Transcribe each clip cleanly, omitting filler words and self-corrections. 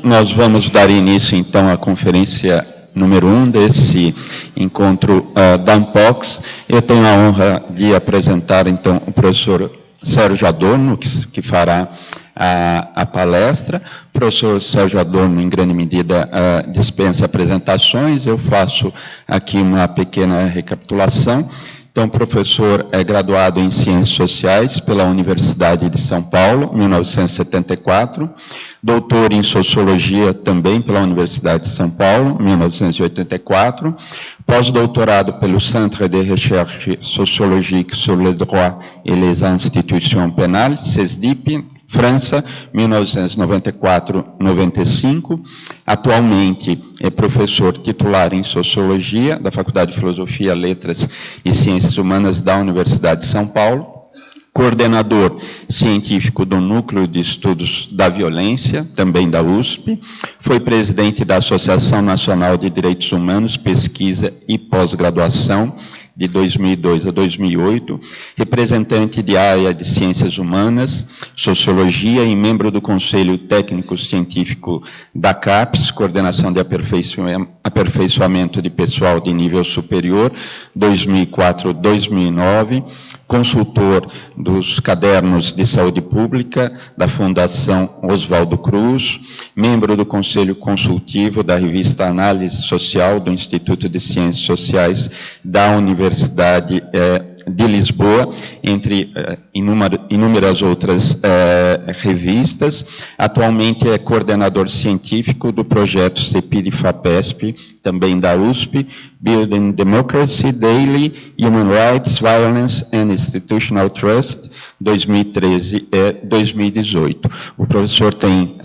Nós vamos dar início, então, à conferência número 1 desse encontro da Unpox. Eu tenho a honra de apresentar, então, o professor Sérgio Adorno, que fará a palestra. O professor Sérgio Adorno, em grande medida, dispensa apresentações. Eu faço aqui uma pequena recapitulação. Então, o professor é graduado em Ciências Sociais pela Universidade de São Paulo, 1974, doutor em Sociologia também pela Universidade de São Paulo, 1984, pós-doutorado pelo Centre de Recherche Sociologique sur le droit et les institutions pénales, CESDIP, França, 1994-95. Atualmente é professor titular em Sociologia da Faculdade de Filosofia, Letras e Ciências Humanas da Universidade de São Paulo, coordenador científico do Núcleo de Estudos da Violência, também da USP, foi presidente da Associação Nacional de Direitos Humanos, Pesquisa e Pós-Graduação, de 2002 a 2008, representante de área de Ciências Humanas, Sociologia e membro do Conselho Técnico Científico da CAPES, Coordenação de Aperfeiçoamento de Pessoal de Nível Superior, 2004-2009, consultor dos Cadernos de Saúde Pública da Fundação Oswaldo Cruz, membro do Conselho Consultivo da Revista Análise Social do Instituto de Ciências Sociais da Universidade de Lisboa, entre inúmeras outras revistas. Atualmente é coordenador científico do projeto CEPID-FAPESP, também da USP, Building Democracy Daily, Human Rights, Violence and Institutional Trust, 2013-2018. O professor tem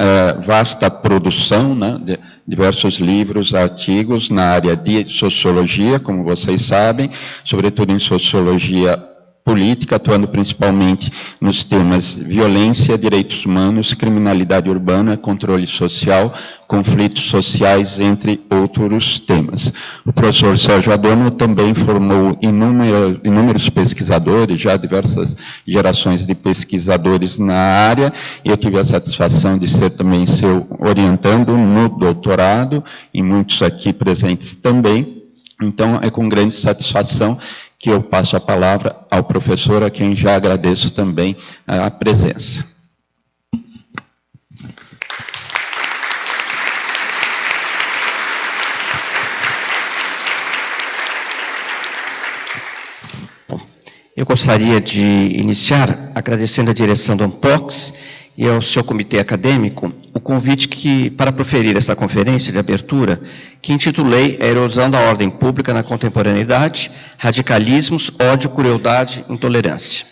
vasta produção, né, de diversos livros, artigos na área de sociologia, como vocês sabem, sobretudo em sociologia política, atuando principalmente nos temas violência, direitos humanos, criminalidade urbana, controle social, conflitos sociais, entre outros temas. O professor Sérgio Adorno também formou inúmeros pesquisadores, já diversas gerações de pesquisadores na área, e eu tive a satisfação de ser também seu orientando no doutorado, e muitos aqui presentes também. Então, é com grande satisfação que eu passo a palavra ao professor, a quem já agradeço também a presença. Bom, eu gostaria de iniciar agradecendo à direção do Unpox e ao seu comitê acadêmico o convite para proferir esta conferência de abertura, que intitulei A Erosão da Ordem Pública na Contemporaneidade, Radicalismos, Ódio, Crueldade, Intolerância.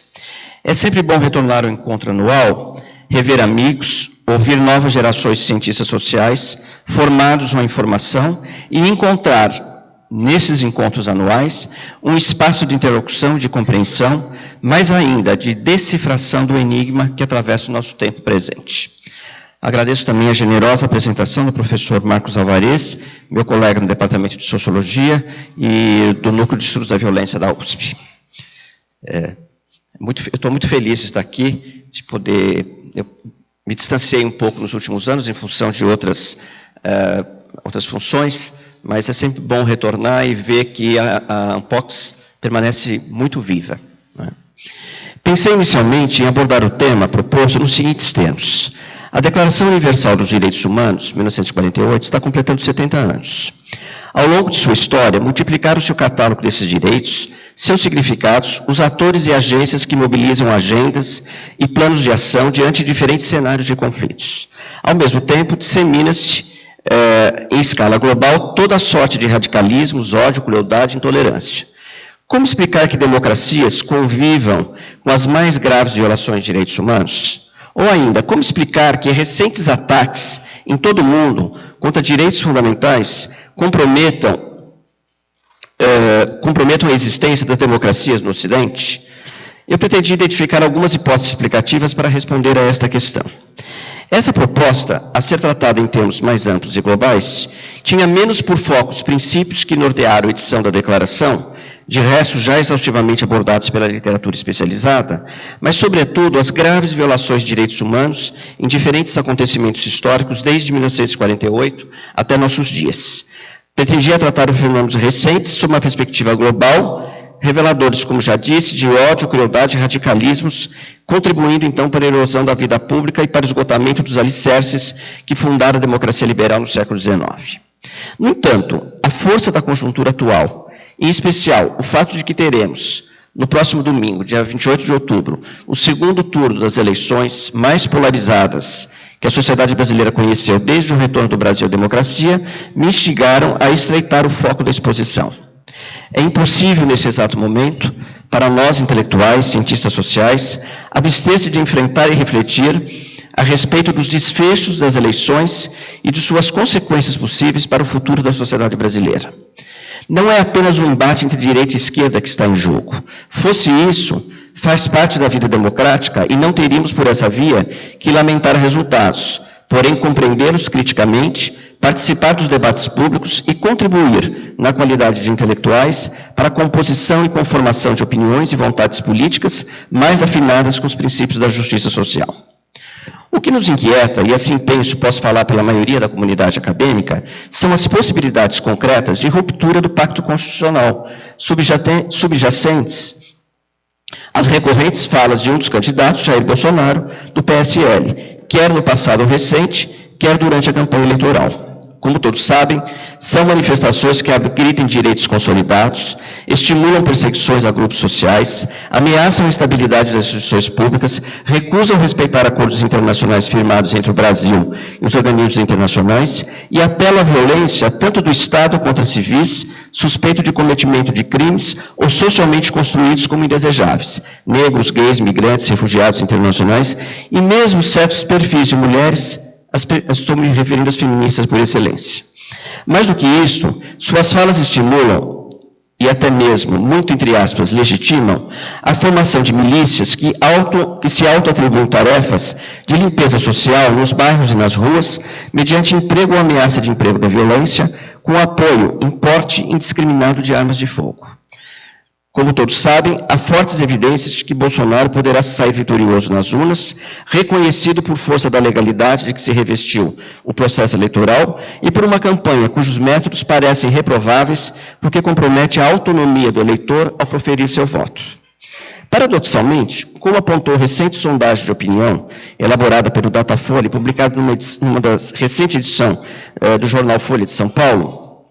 É sempre bom retornar ao encontro anual, rever amigos, ouvir novas gerações de cientistas sociais, formados na informação, e encontrar, nesses encontros anuais, um espaço de interlocução, de compreensão, mais ainda de decifração do enigma que atravessa o nosso tempo presente. Agradeço também a generosa apresentação do professor Marcos Alvarez, meu colega no Departamento de Sociologia e do Núcleo de Estudos da Violência da USP. Eu estou muito feliz de estar aqui, de poder... Eu me distanciei um pouco nos últimos anos em função de outras funções, mas é sempre bom retornar e ver que a Unpox permanece muito viva, né? Pensei inicialmente em abordar o tema proposto nos seguintes termos. A Declaração Universal dos Direitos Humanos, 1948, está completando 70 anos. Ao longo de sua história, multiplicaram-se o catálogo desses direitos, seus significados, os atores e agências que mobilizam agendas e planos de ação diante de diferentes cenários de conflitos. Ao mesmo tempo, dissemina-se em escala global toda a sorte de radicalismos, ódio, crueldade e intolerância. Como explicar que democracias convivam com as mais graves violações de direitos humanos? Ou ainda, como explicar que recentes ataques em todo o mundo contra direitos fundamentais comprometam a existência das democracias no Ocidente? Eu pretendi identificar algumas hipóteses explicativas para responder a esta questão. Essa proposta, a ser tratada em termos mais amplos e globais, tinha menos por foco os princípios que nortearam a edição da Declaração, de resto já exaustivamente abordados pela literatura especializada, mas, sobretudo, as graves violações de direitos humanos em diferentes acontecimentos históricos desde 1948 até nossos dias. Pretendia tratar os fenômenos recentes sob uma perspectiva global, reveladores, como já disse, de ódio, crueldade e radicalismos, contribuindo, então, para a erosão da vida pública e para o esgotamento dos alicerces que fundaram a democracia liberal no século XIX. No entanto, a força da conjuntura atual, em especial o fato de que teremos, no próximo domingo, dia 28 de outubro, o segundo turno das eleições mais polarizadas que a sociedade brasileira conheceu desde o retorno do Brasil à democracia, me instigaram a estreitar o foco da exposição. É impossível, nesse exato momento, para nós, intelectuais, cientistas sociais, abster-se de enfrentar e refletir a respeito dos desfechos das eleições e de suas consequências possíveis para o futuro da sociedade brasileira. Não é apenas um embate entre direita e esquerda que está em jogo. Fosse isso, faz parte da vida democrática e não teríamos, por essa via, que lamentar resultados, porém compreendê-los criticamente, participar dos debates públicos e contribuir, na qualidade de intelectuais, para a composição e conformação de opiniões e vontades políticas mais afinadas com os princípios da justiça social. O que nos inquieta, e assim penso, posso falar pela maioria da comunidade acadêmica, são as possibilidades concretas de ruptura do pacto constitucional, subjacentes às recorrentes falas de um dos candidatos, Jair Bolsonaro, do PSL, quer no passado recente, quer durante a campanha eleitoral. Como todos sabem, são manifestações que agridem direitos consolidados, estimulam perseguições a grupos sociais, ameaçam a estabilidade das instituições públicas, recusam respeitar acordos internacionais firmados entre o Brasil e os organismos internacionais e apelam à violência tanto do Estado contra civis, suspeito de cometimento de crimes ou socialmente construídos como indesejáveis, negros, gays, migrantes, refugiados internacionais e mesmo certos perfis de mulheres. Estou me referindo às feministas por excelência. Mais do que isso, suas falas estimulam, e até mesmo, muito entre aspas, legitimam, a formação de milícias que se auto-atribuem tarefas de limpeza social nos bairros e nas ruas, mediante emprego ou ameaça de emprego da violência, com apoio em porte indiscriminado de armas de fogo. Como todos sabem, há fortes evidências de que Bolsonaro poderá sair vitorioso nas urnas, reconhecido por força da legalidade de que se revestiu o processo eleitoral e por uma campanha cujos métodos parecem reprováveis porque compromete a autonomia do eleitor ao proferir seu voto. Paradoxalmente, como apontou recente sondagem de opinião, elaborada pelo Datafolha e publicada numa das recente edição do jornal Folha de São Paulo,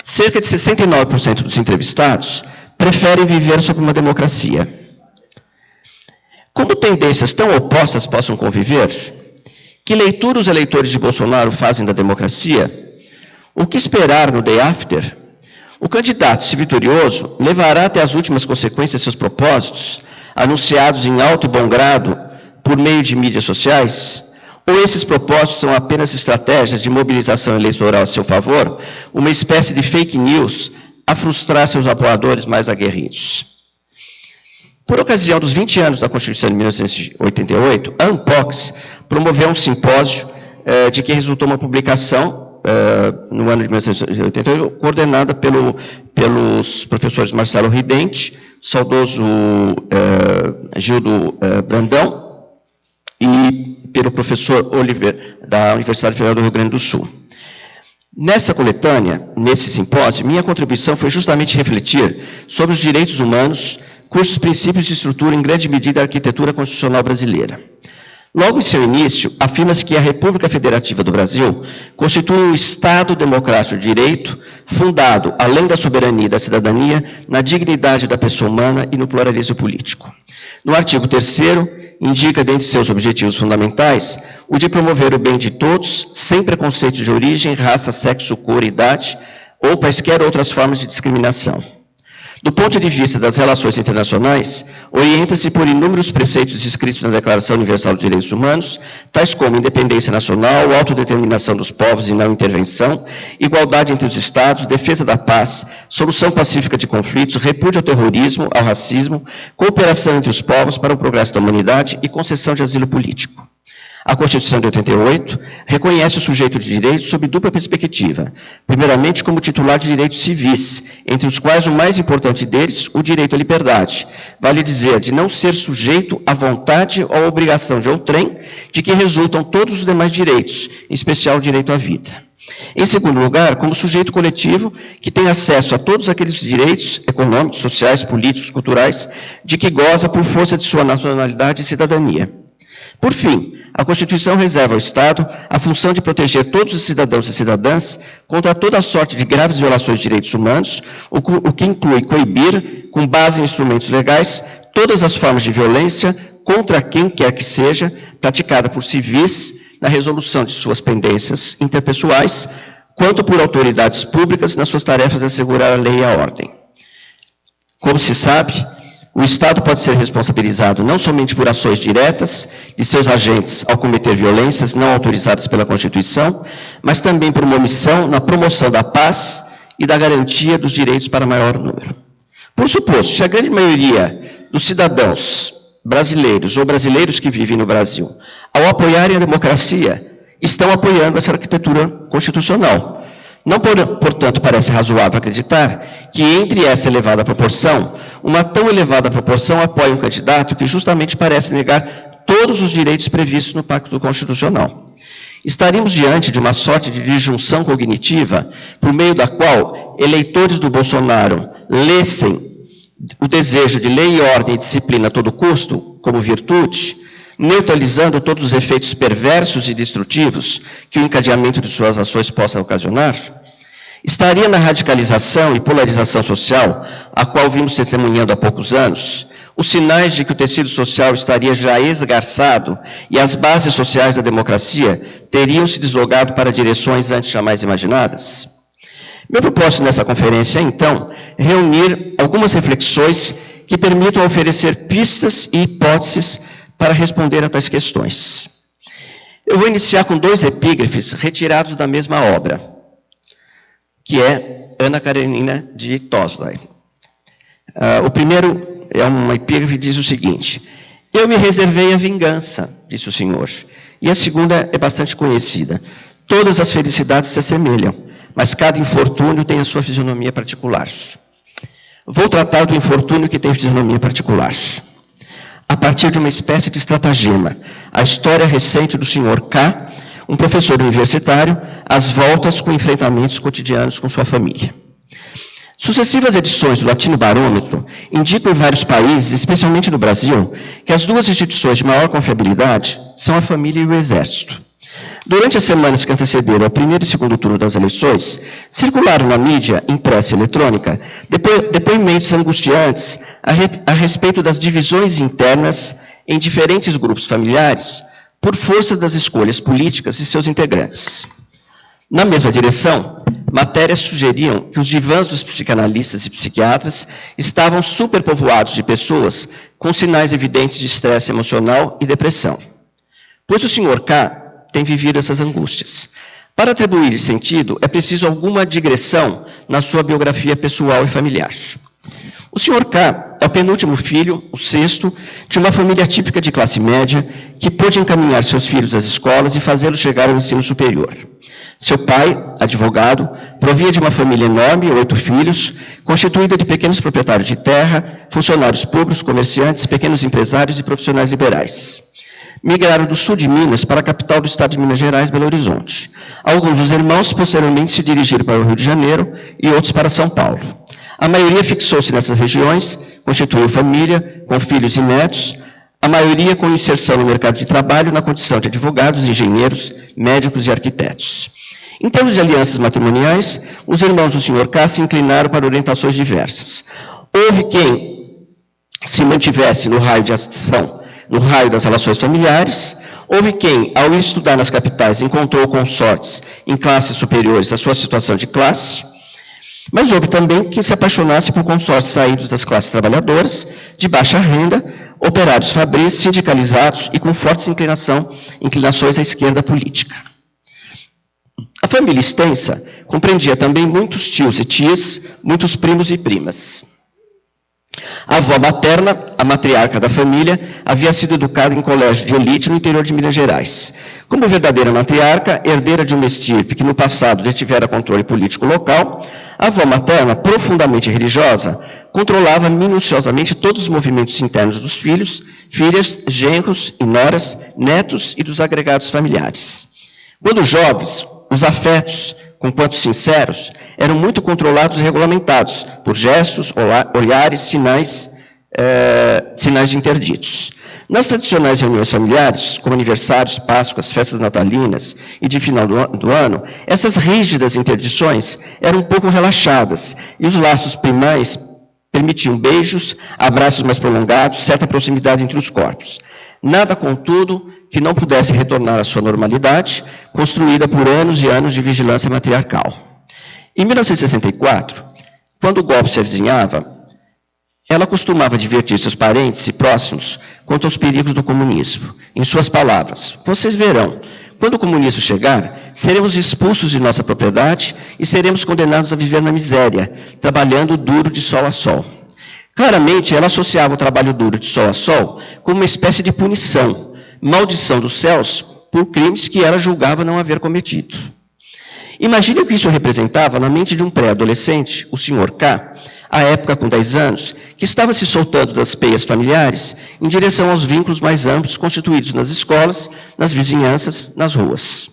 cerca de 69% dos entrevistados preferem viver sob uma democracia. Como tendências tão opostas possam conviver, que leitura os eleitores de Bolsonaro fazem da democracia? O que esperar no day after? O candidato, se vitorioso, levará até as últimas consequências seus propósitos, anunciados em alto e bom grado por meio de mídias sociais? Ou esses propósitos são apenas estratégias de mobilização eleitoral a seu favor, uma espécie de fake news a frustrar seus apoiadores mais aguerridos? Por ocasião dos 20 anos da Constituição de 1988, a Unpox promoveu um simpósio de que resultou uma publicação no ano de 1988, coordenada pelos professores Marcelo Ridente, saudoso Gildo Brandão, e pelo professor Oliver, da Universidade Federal do Rio Grande do Sul. Nessa coletânea, nesse simpósio, minha contribuição foi justamente refletir sobre os direitos humanos, cujos princípios estruturam em grande medida a arquitetura constitucional brasileira. Logo em seu início, afirma-se que a República Federativa do Brasil constitui um Estado democrático de direito, fundado, além da soberania e da cidadania, na dignidade da pessoa humana e no pluralismo político. No artigo 3º, indica, dentre seus objetivos fundamentais, o de promover o bem de todos, sem preconceito de origem, raça, sexo, cor, idade, ou quaisquer outras formas de discriminação. Do ponto de vista das relações internacionais, orienta-se por inúmeros preceitos inscritos na Declaração Universal dos Direitos Humanos, tais como independência nacional, autodeterminação dos povos e não intervenção, igualdade entre os Estados, defesa da paz, solução pacífica de conflitos, repúdio ao terrorismo, ao racismo, cooperação entre os povos para o progresso da humanidade e concessão de asilo político. A Constituição de 88 reconhece o sujeito de direitos sob dupla perspectiva. Primeiramente, como titular de direitos civis, entre os quais o mais importante deles, o direito à liberdade. Vale dizer, de não ser sujeito à vontade ou à obrigação de outrem, de que resultam todos os demais direitos, em especial o direito à vida. Em segundo lugar, como sujeito coletivo que tem acesso a todos aqueles direitos econômicos, sociais, políticos, culturais, de que goza por força de sua nacionalidade e cidadania. Por fim, a Constituição reserva ao Estado a função de proteger todos os cidadãos e cidadãs contra toda sorte de graves violações de direitos humanos, o que inclui coibir, com base em instrumentos legais, todas as formas de violência contra quem quer que seja, praticada por civis, na resolução de suas pendências interpessoais, quanto por autoridades públicas nas suas tarefas de assegurar a lei e a ordem. Como se sabe, o Estado pode ser responsabilizado não somente por ações diretas de seus agentes ao cometer violências não autorizadas pela Constituição, mas também por uma omissão na promoção da paz e da garantia dos direitos para maior número. Por suposto, se a grande maioria dos cidadãos brasileiros ou brasileiros que vivem no Brasil, ao apoiarem a democracia, estão apoiando essa arquitetura constitucional. Não, portanto, parece razoável acreditar que, entre essa elevada proporção, uma tão elevada proporção apoia um candidato que justamente parece negar todos os direitos previstos no Pacto Constitucional. Estaríamos diante de uma sorte de disjunção cognitiva, por meio da qual eleitores do Bolsonaro lessem o desejo de lei e ordem e disciplina a todo custo, como virtude, neutralizando todos os efeitos perversos e destrutivos que o encadeamento de suas ações possa ocasionar, estaria na radicalização e polarização social, a qual vimos testemunhando há poucos anos, os sinais de que o tecido social estaria já esgarçado e as bases sociais da democracia teriam se deslogado para direções antes jamais imaginadas? Meu propósito nessa conferência é, então, reunir algumas reflexões que permitam oferecer pistas e hipóteses para responder a tais questões. Eu vou iniciar com 2 epígrafes retirados da mesma obra, que é Ana Karenina de Tolstói. O primeiro é uma epígrafe que diz o seguinte: eu me reservei a vingança, disse o Senhor. E a segunda é bastante conhecida: todas as felicidades se assemelham, mas cada infortúnio tem a sua fisionomia particular. Vou tratar do infortúnio que tem fisionomia particular. A partir de uma espécie de estratagema, a história recente do Sr. K., um professor universitário, às voltas com enfrentamentos cotidianos com sua família. Sucessivas edições do Latino Barômetro indicam em vários países, especialmente no Brasil, que as 2 instituições de maior confiabilidade são a família e o exército. Durante as semanas que antecederam ao primeiro e segundo turno das eleições, circularam na mídia impressa e eletrônica depoimentos angustiantes a respeito das divisões internas em diferentes grupos familiares por força das escolhas políticas de seus integrantes. Na mesma direção, matérias sugeriam que os divãs dos psicanalistas e psiquiatras estavam superpovoados de pessoas com sinais evidentes de estresse emocional e depressão. Pois o Sr. K. tem vivido essas angústias. Para atribuir sentido, é preciso alguma digressão na sua biografia pessoal e familiar. O Sr. K. é o penúltimo filho, o 6º, de uma família típica de classe média, que pôde encaminhar seus filhos às escolas e fazê-los chegar ao ensino superior. Seu pai, advogado, provia de uma família enorme, 8 filhos, constituída de pequenos proprietários de terra, funcionários públicos, comerciantes, pequenos empresários e profissionais liberais. Migraram do sul de Minas para a capital do estado de Minas Gerais, Belo Horizonte. Alguns dos irmãos posteriormente se dirigiram para o Rio de Janeiro e outros para São Paulo. A maioria fixou-se nessas regiões, constituiu família, com filhos e netos, a maioria com inserção no mercado de trabalho na condição de advogados, engenheiros, médicos e arquitetos. Em termos de alianças matrimoniais, os irmãos do Sr. K. se inclinaram para orientações diversas. Houve quem se mantivesse no raio de ação, no raio das relações familiares. Houve quem, ao estudar nas capitais, encontrou consortes em classes superiores à sua situação de classe, mas houve também quem se apaixonasse por consórcios saídos das classes trabalhadoras, de baixa renda, operários fabris, sindicalizados e com fortes inclinações à esquerda política. A família extensa compreendia também muitos tios e tias, muitos primos e primas. A avó materna, a matriarca da família, havia sido educada em colégio de elite no interior de Minas Gerais. Como verdadeira matriarca, herdeira de uma estirpe que no passado detivera controle político local, a avó materna, profundamente religiosa, controlava minuciosamente todos os movimentos internos dos filhos, filhas, genros e noras, netos e dos agregados familiares. Quando jovens, os afetos, conquanto sinceros, eram muito controlados e regulamentados por gestos, olhares, sinais de interditos. Nas tradicionais reuniões familiares, como aniversários, Páscoas, festas natalinas e de final do ano, essas rígidas interdições eram um pouco relaxadas e os laços primais permitiam beijos, abraços mais prolongados, certa proximidade entre os corpos. Nada, contudo, que não pudesse retornar à sua normalidade, construída por anos e anos de vigilância matriarcal. Em 1964, quando o golpe se avizinhava, ela costumava advertir seus parentes e próximos quanto aos perigos do comunismo. Em suas palavras, vocês verão, quando o comunismo chegar, seremos expulsos de nossa propriedade e seremos condenados a viver na miséria, trabalhando duro de sol a sol. Claramente, ela associava o trabalho duro de sol a sol como uma espécie de punição, maldição dos céus por crimes que ela julgava não haver cometido. Imagine o que isso representava na mente de um pré-adolescente, o Sr. K., à época com 10 anos, que estava se soltando das peias familiares em direção aos vínculos mais amplos constituídos nas escolas, nas vizinhanças, nas ruas.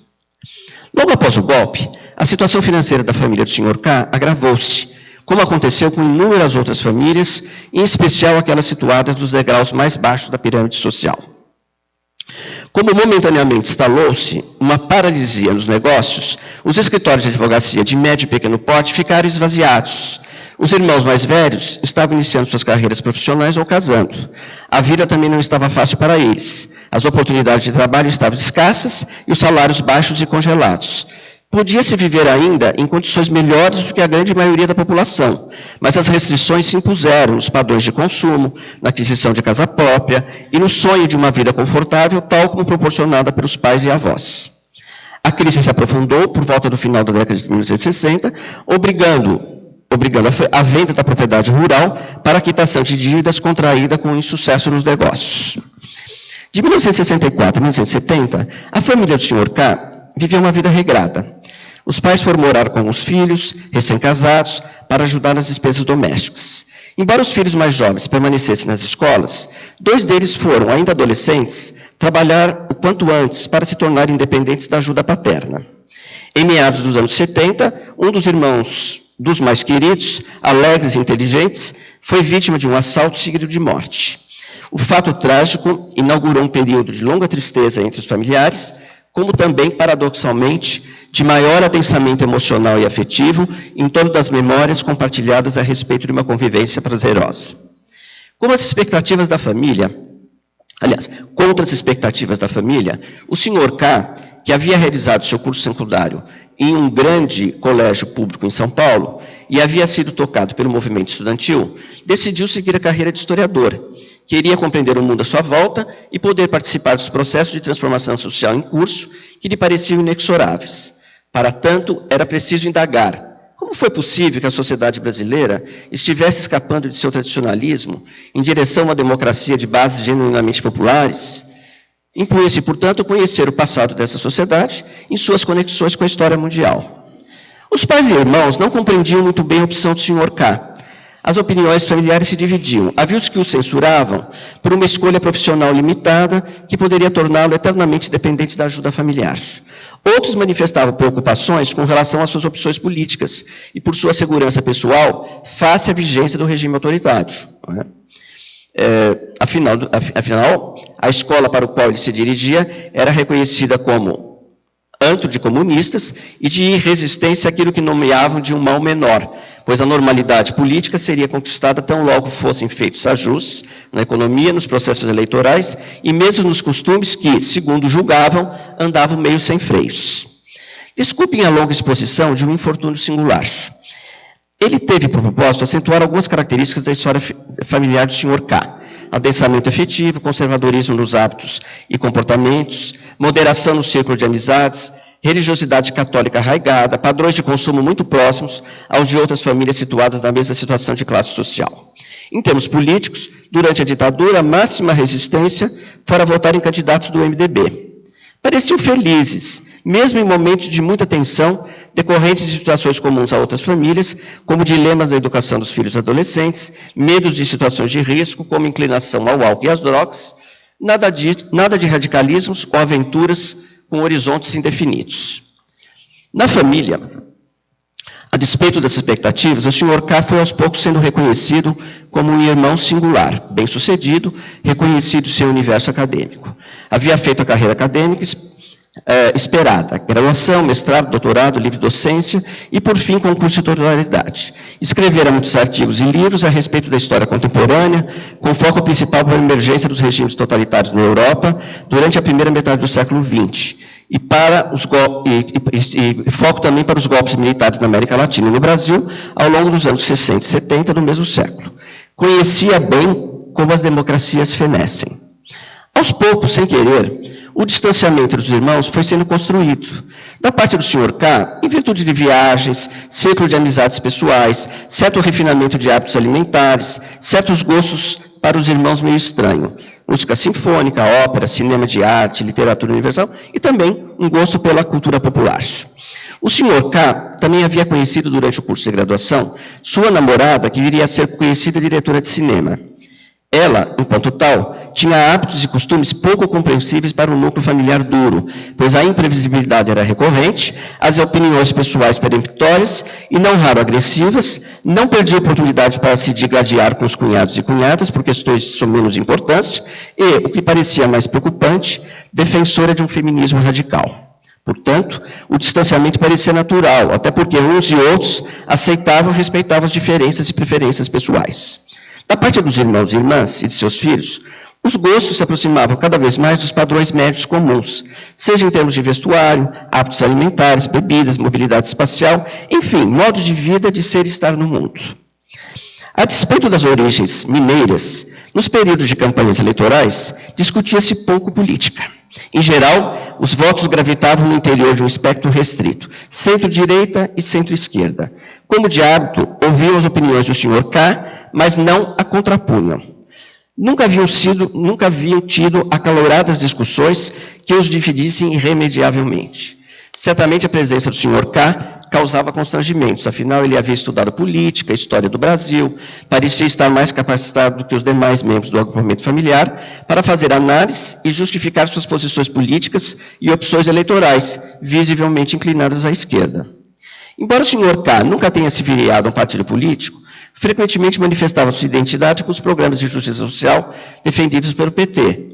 Logo após o golpe, a situação financeira da família do Sr. K. agravou-se, como aconteceu com inúmeras outras famílias, em especial aquelas situadas nos degraus mais baixos da pirâmide social. Como momentaneamente instalou-se uma paralisia nos negócios, os escritórios de advocacia de médio e pequeno porte ficaram esvaziados. Os irmãos mais velhos estavam iniciando suas carreiras profissionais ou casando. A vida também não estava fácil para eles. As oportunidades de trabalho estavam escassas e os salários baixos e congelados. Podia-se viver ainda em condições melhores do que a grande maioria da população, mas as restrições se impuseram nos padrões de consumo, na aquisição de casa própria e no sonho de uma vida confortável, tal como proporcionada pelos pais e avós. A crise se aprofundou por volta do final da década de 1960, obrigando a venda da propriedade rural para a quitação de dívidas contraída com insucesso nos negócios. De 1964 a 1970, a família do Sr. K. viveu uma vida regrada. Os pais foram morar com os filhos, recém-casados, para ajudar nas despesas domésticas. Embora os filhos mais jovens permanecessem nas escolas, 2 deles foram, ainda adolescentes, trabalhar o quanto antes para se tornar independentes da ajuda paterna. Em meados dos anos 70, um dos irmãos dos mais queridos, alegres e inteligentes, foi vítima de um assalto seguido de morte. O fato trágico inaugurou um período de longa tristeza entre os familiares, como também, paradoxalmente, de maior adensamento emocional e afetivo em torno das memórias compartilhadas a respeito de uma convivência prazerosa. Contra as expectativas da família, o Sr. K., que havia realizado seu curso secundário em um grande colégio público em São Paulo e havia sido tocado pelo movimento estudantil, decidiu seguir a carreira de historiador. Queria compreender o mundo à sua volta e poder participar dos processos de transformação social em curso que lhe pareciam inexoráveis. Para tanto, era preciso indagar como foi possível que a sociedade brasileira estivesse escapando de seu tradicionalismo em direção a uma democracia de bases genuinamente populares. Impunha-se, portanto, conhecer o passado dessa sociedade em suas conexões com a história mundial. Os pais e irmãos não compreendiam muito bem a opção do Sr. K. As opiniões familiares se dividiam. Havia os que o censuravam por uma escolha profissional limitada que poderia torná-lo eternamente dependente da ajuda familiar. Outros manifestavam preocupações com relação às suas opções políticas e por sua segurança pessoal face à vigência do regime autoritário. Não é? Afinal, a escola para a qual ele se dirigia era reconhecida como antro de comunistas e de resistência àquilo que nomeavam de um mal menor, pois a normalidade política seria conquistada tão logo fossem feitos ajustes na economia, nos processos eleitorais e mesmo nos costumes que, segundo julgavam, andavam meio sem freios. Desculpem a longa exposição de um infortúnio singular. Ele teve por propósito acentuar algumas características da história familiar do Sr. K. Adensamento efetivo, conservadorismo nos hábitos e comportamentos, moderação no círculo de amizades, religiosidade católica arraigada, padrões de consumo muito próximos aos de outras famílias situadas na mesma situação de classe social. Em termos políticos, durante a ditadura, a máxima resistência fora votar em candidatos do MDB. Pareciam felizes, mesmo em momentos de muita tensão, decorrentes de situações comuns a outras famílias, como dilemas da educação dos filhos adolescentes, medos de situações de risco, como inclinação ao álcool e às drogas, nada de radicalismos ou aventuras com horizontes indefinidos. Na família, a despeito das expectativas, o Sr. K. foi aos poucos sendo reconhecido como um irmão singular, bem-sucedido, reconhecido em seu universo acadêmico. Havia feito a carreira acadêmica esperada, graduação, mestrado, doutorado, livre docência e, por fim, concurso de titularidade. Escrevera muitos artigos e livros a respeito da história contemporânea, com foco principal para a emergência dos regimes totalitários na Europa durante a primeira metade do século XX, e foco também para os golpes militares na América Latina e no Brasil, ao longo dos anos 60 e 70 do mesmo século. Conhecia bem como as democracias fenecem. Aos poucos, sem querer, o distanciamento dos irmãos foi sendo construído. Da parte do Sr. K., em virtude de viagens, ciclo de amizades pessoais, certo refinamento de hábitos alimentares, certos gostos para os irmãos meio estranho. Música sinfônica, ópera, cinema de arte, literatura universal e também um gosto pela cultura popular. O Sr. K. também havia conhecido durante o curso de graduação sua namorada, que viria a ser conhecida diretora de cinema. Ela, enquanto tal, tinha hábitos e costumes pouco compreensíveis para um núcleo familiar duro, pois a imprevisibilidade era recorrente, as opiniões pessoais peremptórias e não raro agressivas, não perdia oportunidade para se digladiar com os cunhados e cunhadas por questões de sua menos importância e, o que parecia mais preocupante, defensora de um feminismo radical. Portanto, o distanciamento parecia natural, até porque uns e outros aceitavam e respeitavam as diferenças e preferências pessoais. Da parte dos irmãos e irmãs e de seus filhos, os gostos se aproximavam cada vez mais dos padrões médios comuns, seja em termos de vestuário, hábitos alimentares, bebidas, mobilidade espacial, enfim, modo de vida, de ser e estar no mundo. A despeito das origens mineiras, nos períodos de campanhas eleitorais, discutia-se pouco política. Em geral, os votos gravitavam no interior de um espectro restrito, centro-direita e centro-esquerda. Como de hábito, ouviam as opiniões do Sr. K., mas não a contrapunham. Nunca haviam tido acaloradas discussões que os dividissem irremediavelmente. Certamente a presença do Sr. K. causava constrangimentos, afinal ele havia estudado política, história do Brasil, parecia estar mais capacitado do que os demais membros do agrupamento familiar para fazer análise e justificar suas posições políticas e opções eleitorais, visivelmente inclinadas à esquerda. Embora o Sr. K. nunca tenha se filiado a um partido político, frequentemente manifestava sua identidade com os programas de justiça social defendidos pelo PT.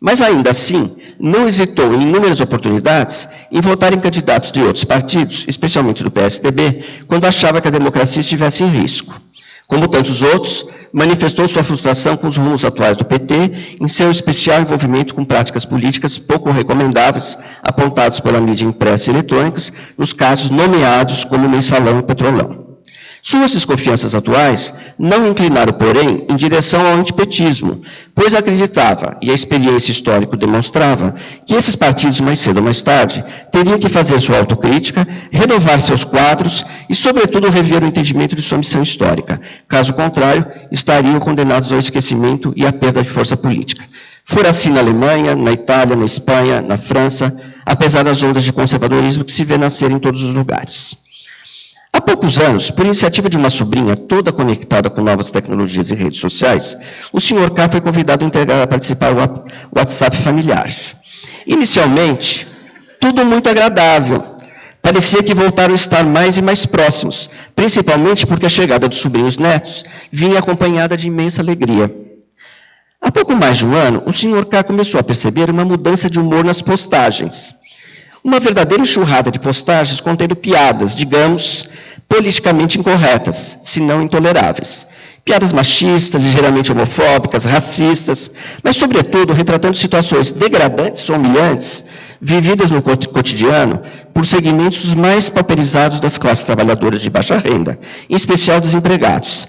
Mas, ainda assim, não hesitou em inúmeras oportunidades em votar em candidatos de outros partidos, especialmente do PSDB, quando achava que a democracia estivesse em risco. Como tantos outros, manifestou sua frustração com os rumos atuais do PT, em seu especial envolvimento com práticas políticas pouco recomendáveis, apontadas pela mídia impressa e eletrônicas, nos casos nomeados como Mensalão e Petrolão. Suas desconfianças atuais não inclinaram, porém, em direção ao antipetismo, pois acreditava, e a experiência histórica demonstrava, que esses partidos, mais cedo ou mais tarde, teriam que fazer sua autocrítica, renovar seus quadros e, sobretudo, rever o entendimento de sua missão histórica. Caso contrário, estariam condenados ao esquecimento e à perda de força política. Fora assim na Alemanha, na Itália, na Espanha, na França, apesar das ondas de conservadorismo que se vê nascer em todos os lugares. Há poucos anos, por iniciativa de uma sobrinha toda conectada com novas tecnologias e redes sociais, o Sr. K. foi convidado a participar do WhatsApp familiar. Inicialmente, tudo muito agradável. Parecia que voltaram a estar mais e mais próximos, principalmente porque a chegada dos sobrinhos netos vinha acompanhada de imensa alegria. Há pouco mais de um ano, o Sr. K. começou a perceber uma mudança de humor nas postagens. Uma verdadeira enxurrada de postagens contendo piadas, digamos, politicamente incorretas, se não intoleráveis. Piadas machistas, ligeiramente homofóbicas, racistas, mas, sobretudo, retratando situações degradantes ou humilhantes, vividas no cotidiano por segmentos mais pauperizados das classes trabalhadoras de baixa renda, em especial desempregados.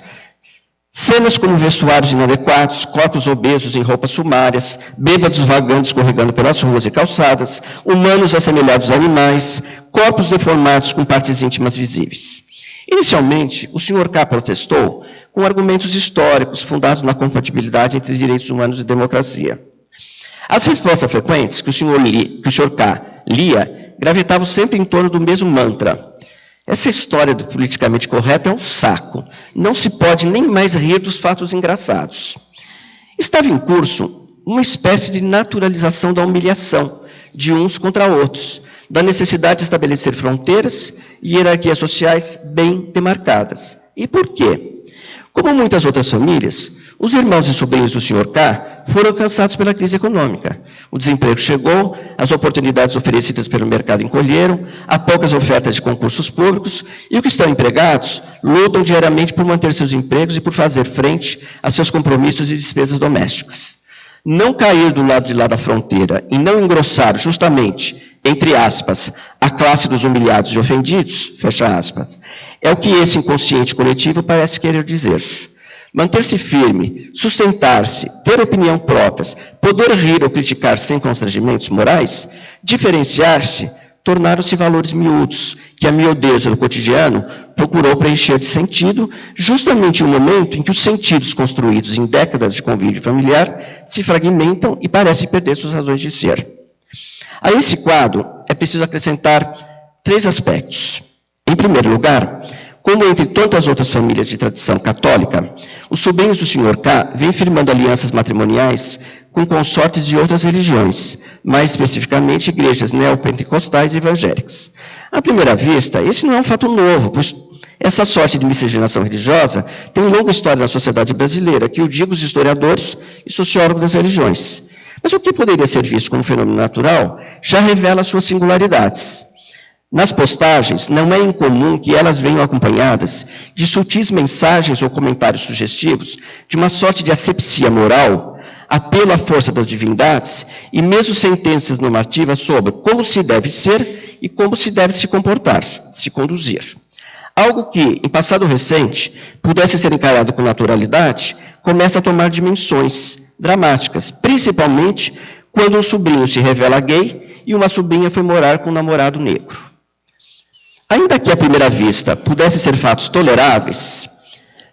Cenas como vestuários inadequados, corpos obesos em roupas sumárias, bêbados vagando escorregando pelas ruas e calçadas, humanos assemelhados a animais, corpos deformados com partes íntimas visíveis. Inicialmente, o Sr. K. protestou com argumentos históricos fundados na compatibilidade entre direitos humanos e democracia. As respostas frequentes que o Sr. K. lia gravitavam sempre em torno do mesmo mantra: essa história do politicamente correto é um saco. Não se pode nem mais rir dos fatos engraçados. Estava em curso uma espécie de naturalização da humilhação de uns contra outros, da necessidade de estabelecer fronteiras e hierarquias sociais bem demarcadas. E por quê? Como muitas outras famílias, os irmãos e sobrinhos do Sr. K. foram alcançados pela crise econômica. O desemprego chegou, as oportunidades oferecidas pelo mercado encolheram, há poucas ofertas de concursos públicos, e os que estão empregados lutam diariamente por manter seus empregos e por fazer frente a seus compromissos e despesas domésticas. Não cair do lado de lá da fronteira e não engrossar justamente, entre aspas, a classe dos humilhados e ofendidos, fecha aspas, é o que esse inconsciente coletivo parece querer dizer. Manter-se firme, sustentar-se, ter opinião própria, poder rir ou criticar sem constrangimentos morais, diferenciar-se, tornaram-se valores miúdos, que a miudeza do cotidiano procurou preencher de sentido, justamente no momento em que os sentidos construídos em décadas de convívio familiar se fragmentam e parecem perder suas razões de ser. A esse quadro é preciso acrescentar 3 aspectos. Em primeiro lugar, como entre tantas outras famílias de tradição católica, os sobrinhos do Sr. K. vêm firmando alianças matrimoniais com consortes de outras religiões, mais especificamente igrejas neopentecostais e evangélicas. À primeira vista, esse não é um fato novo, pois essa sorte de miscigenação religiosa tem longa história na sociedade brasileira, que o digam os historiadores e sociólogos das religiões. Mas o que poderia ser visto como um fenômeno natural já revela suas singularidades. Nas postagens, não é incomum que elas venham acompanhadas de sutis mensagens ou comentários sugestivos de uma sorte de asepsia moral, apelo à força das divindades e mesmo sentenças normativas sobre como se deve ser e como se deve se comportar, se conduzir. Algo que, em passado recente, pudesse ser encarado com naturalidade, começa a tomar dimensões dramáticas, principalmente quando um sobrinho se revela gay e uma sobrinha foi morar com um namorado negro. Ainda que, à primeira vista, pudessem ser fatos toleráveis,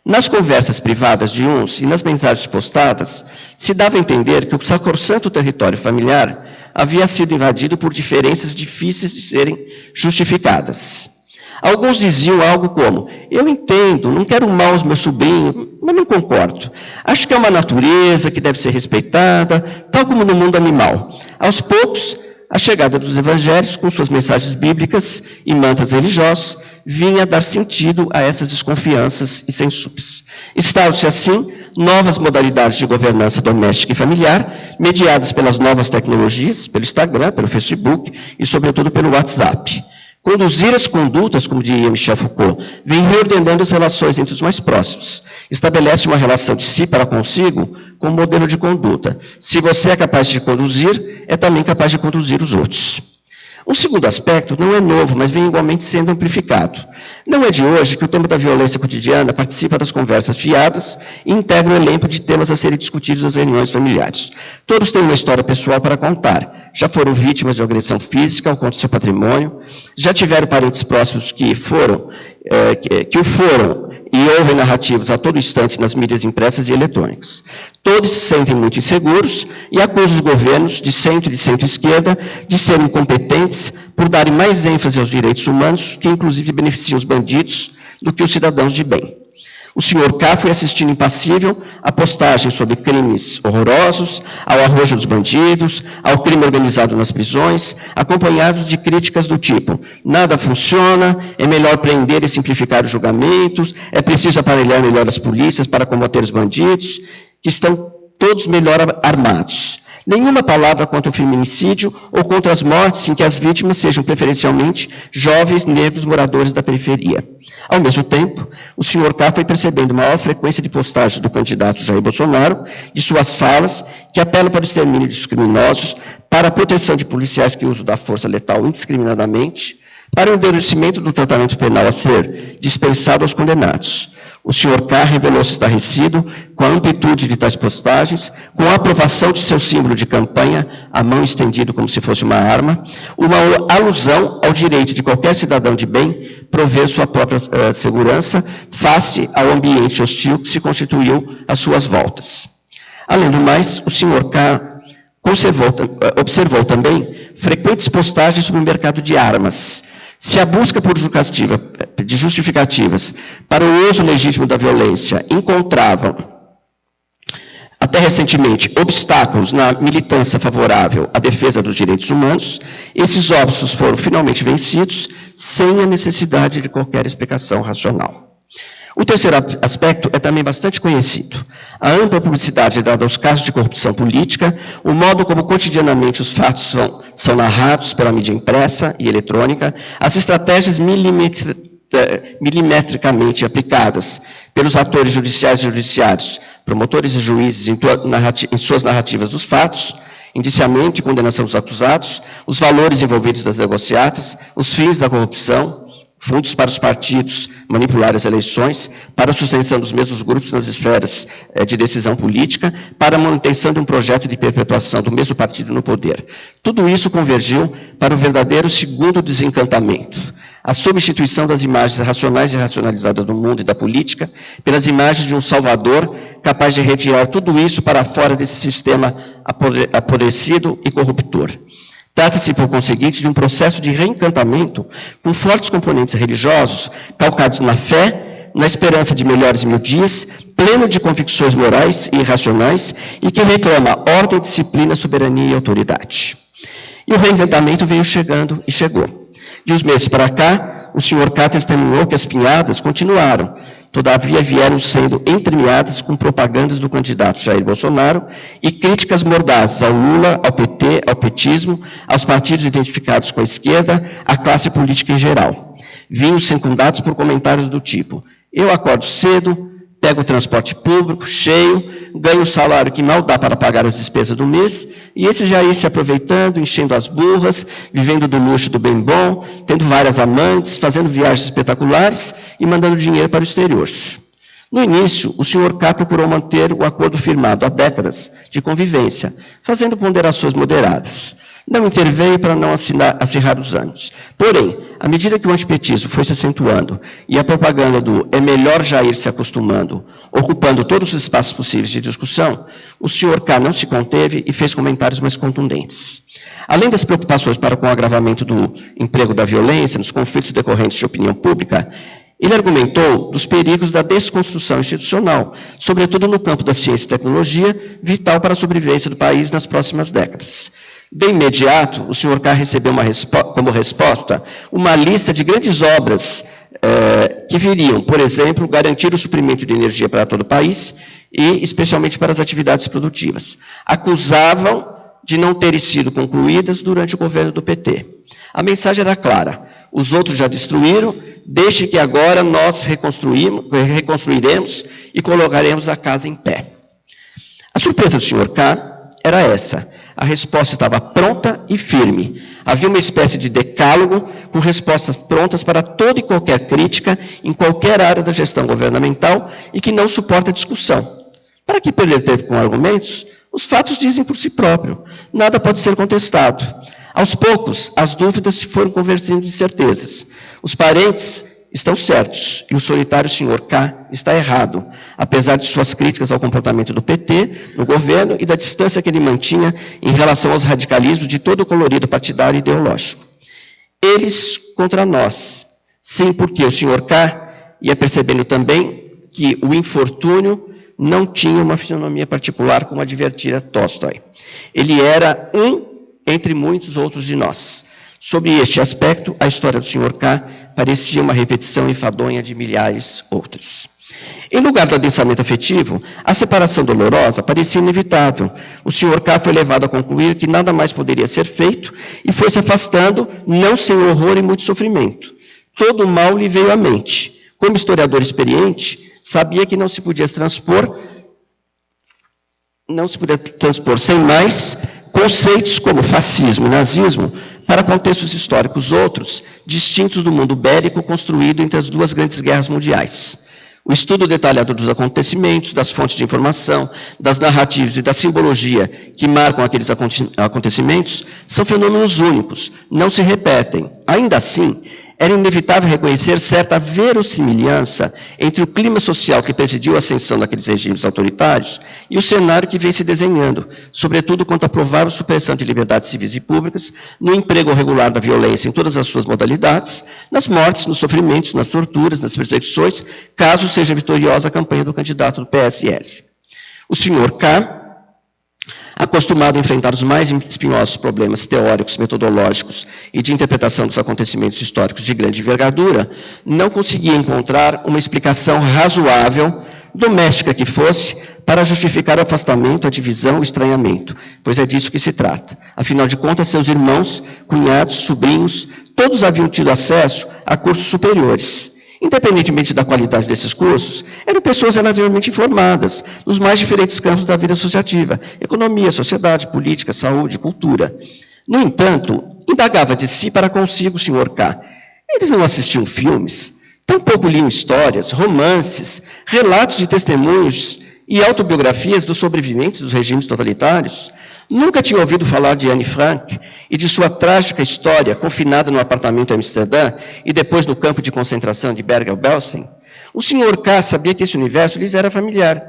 nas conversas privadas de uns e nas mensagens postadas, se dava a entender que o sacrossanto território familiar havia sido invadido por diferenças difíceis de serem justificadas. Alguns diziam algo como: eu entendo, não quero mal aos meus sobrinhos, mas não concordo. Acho que é uma natureza que deve ser respeitada, tal como no mundo animal. Aos poucos, a chegada dos evangélicos, com suas mensagens bíblicas e mantras religiosos, vinha dar sentido a essas desconfianças e censuras. Estavam-se, assim, novas modalidades de governança doméstica e familiar, mediadas pelas novas tecnologias, pelo Instagram, pelo Facebook e, sobretudo, pelo WhatsApp. Conduzir as condutas, como diria Michel Foucault, vem reordenando as relações entre os mais próximos. Estabelece uma relação de si para consigo com um modelo de conduta. Se você é capaz de conduzir, é também capaz de conduzir os outros. Um segundo aspecto não é novo, mas vem igualmente sendo amplificado. Não é de hoje que o tema da violência cotidiana participa das conversas fiadas e integra o elenco de temas a serem discutidos nas reuniões familiares. Todos têm uma história pessoal para contar. Já foram vítimas de agressão física ou contra seu patrimônio, já tiveram parentes próximos que o foram e ouvem narrativas a todo instante nas mídias impressas e eletrônicas. Todos se sentem muito inseguros e acusam os governos de centro e de centro-esquerda de serem incompetentes por darem mais ênfase aos direitos humanos, que inclusive beneficiam os bandidos, do que os cidadãos de bem. O Sr. K. foi assistindo impassível a postagens sobre crimes horrorosos, ao arrojo dos bandidos, ao crime organizado nas prisões, acompanhados de críticas do tipo: nada funciona, é melhor prender e simplificar os julgamentos, é preciso aparelhar melhor as polícias para combater os bandidos, que estão todos melhor armados. Nenhuma palavra contra o feminicídio ou contra as mortes em que as vítimas sejam preferencialmente jovens negros moradores da periferia. Ao mesmo tempo, o Sr. K. foi percebendo maior frequência de postagens do candidato Jair Bolsonaro, de suas falas, que apelam para o extermínio dos criminosos, para a proteção de policiais que usam da força letal indiscriminadamente, para o endurecimento do tratamento penal a ser dispensado aos condenados. O Sr. K. revelou-se estarrecido com a amplitude de tais postagens, com a aprovação de seu símbolo de campanha, a mão estendida como se fosse uma arma, uma alusão ao direito de qualquer cidadão de bem prover sua própria segurança face ao ambiente hostil que se constituiu às suas voltas. Além do mais, o Sr. K. observou também frequentes postagens sobre o mercado de armas. Se a busca por justificativas para o uso legítimo da violência encontravam, até recentemente, obstáculos na militância favorável à defesa dos direitos humanos, esses óbitos foram finalmente vencidos sem a necessidade de qualquer explicação racional. O terceiro aspecto é também bastante conhecido. A ampla publicidade dada aos casos de corrupção política, o modo como cotidianamente os fatos são narrados pela mídia impressa e eletrônica, as estratégias milimetricamente aplicadas pelos atores judiciais e judiciários, promotores e juízes em suas narrativas dos fatos, indiciamento e condenação dos acusados, os valores envolvidos nas negociatas, os fins da corrupção, fundos para os partidos manipular as eleições, para a sustentação dos mesmos grupos nas esferas de decisão política, para a manutenção de um projeto de perpetuação do mesmo partido no poder. Tudo isso convergiu para o verdadeiro segundo desencantamento, a substituição das imagens racionais e racionalizadas do mundo e da política pelas imagens de um salvador capaz de retirar tudo isso para fora desse sistema apodrecido e corruptor. Trata-se, por conseguinte, de um processo de reencantamento com fortes componentes religiosos, calcados na fé, na esperança de melhores 1000 dias, pleno de convicções morais e irracionais, e que reclama ordem, disciplina, soberania e autoridade. E o reencantamento veio chegando e chegou. De uns meses para cá, o Sr. K. testemunhou que as pinhadas continuaram, todavia vieram sendo entremeadas com propagandas do candidato Jair Bolsonaro e críticas mordazes ao Lula, ao PT, ao petismo, aos partidos identificados com a esquerda, à classe política em geral. Vinham secundados por comentários do tipo: eu acordo cedo, pego o transporte público cheio, ganho um salário que mal dá para pagar as despesas do mês, e esse Jair se aproveitando, enchendo as burras, vivendo do luxo do bem bom, tendo várias amantes, fazendo viagens espetaculares e mandando dinheiro para o exterior. No início, o Sr. K. procurou manter o acordo firmado há décadas de convivência, fazendo ponderações moderadas. Não interveio para não acirrar os ânimos. Porém, à medida que o antipetismo foi se acentuando e a propaganda do é melhor Jair se acostumando, ocupando todos os espaços possíveis de discussão, o Sr. K. não se conteve e fez comentários mais contundentes. Além das preocupações para com o agravamento do emprego da violência nos conflitos decorrentes de opinião pública, ele argumentou dos perigos da desconstrução institucional, sobretudo no campo da ciência e tecnologia, vital para a sobrevivência do país nas próximas décadas. De imediato, o Sr. K. recebeu como resposta uma lista de grandes obras que viriam, por exemplo, garantir o suprimento de energia para todo o país e especialmente para as atividades produtivas. Acusavam de não terem sido concluídas durante o governo do PT. A mensagem era clara: os outros já destruíram, deixe que agora nós reconstruiremos e colocaremos a casa em pé. A surpresa do Sr. K. era essa. A resposta estava pronta e firme. Havia uma espécie de decálogo com respostas prontas para toda e qualquer crítica em qualquer área da gestão governamental e que não suporta discussão. Para que perder tempo com argumentos? Os fatos dizem por si próprio. Nada pode ser contestado. Aos poucos, as dúvidas se foram convertendo em certezas. Os parentes estão certos e o solitário Sr. K. está errado, apesar de suas críticas ao comportamento do PT no governo e da distância que ele mantinha em relação aos radicalismos de todo o colorido partidário e ideológico. Eles contra nós. Sim, porque o Sr. K. ia percebendo também que o infortúnio não tinha uma fisionomia particular, como advertira Tolstói. Ele era um entre muitos outros de nós. Sobre este aspecto, a história do Sr. K. parecia uma repetição enfadonha de milhares outras. Em lugar do adensamento afetivo, a separação dolorosa parecia inevitável. O Sr. K. foi levado a concluir que nada mais poderia ser feito e foi se afastando, não sem horror e muito sofrimento. Todo o mal lhe veio à mente. Como historiador experiente, sabia que não se podia transpor sem mais conceitos como fascismo e nazismo para contextos históricos outros, distintos do mundo bélico construído entre as duas grandes guerras mundiais. O estudo detalhado dos acontecimentos, das fontes de informação, das narrativas e da simbologia que marcam aqueles acontecimentos são fenômenos únicos, não se repetem. Ainda assim, era inevitável reconhecer certa verossimilhança entre o clima social que presidiu a ascensão daqueles regimes autoritários e o cenário que vem se desenhando, sobretudo quanto à provável supressão de liberdades civis e públicas, no emprego regular da violência em todas as suas modalidades, nas mortes, nos sofrimentos, nas torturas, nas perseguições, caso seja vitoriosa a campanha do candidato do PSL. O senhor K., acostumado a enfrentar os mais espinhosos problemas teóricos, metodológicos e de interpretação dos acontecimentos históricos de grande envergadura, não conseguia encontrar uma explicação razoável, doméstica que fosse, para justificar o afastamento, a divisão, o estranhamento, pois é disso que se trata. Afinal de contas, seus irmãos, cunhados, sobrinhos, todos haviam tido acesso a cursos superiores. Independentemente da qualidade desses cursos, eram pessoas relativamente informadas nos mais diferentes campos da vida associativa, economia, sociedade, política, saúde, cultura. No entanto, indagava de si para consigo o senhor K. Eles não assistiam filmes, tampouco liam histórias, romances, relatos de testemunhos e autobiografias dos sobreviventes dos regimes totalitários. Nunca tinha ouvido falar de Anne Frank e de sua trágica história, confinada no apartamento em Amsterdã e depois no campo de concentração de Bergen-Belsen. O senhor K. sabia que esse universo lhes era familiar.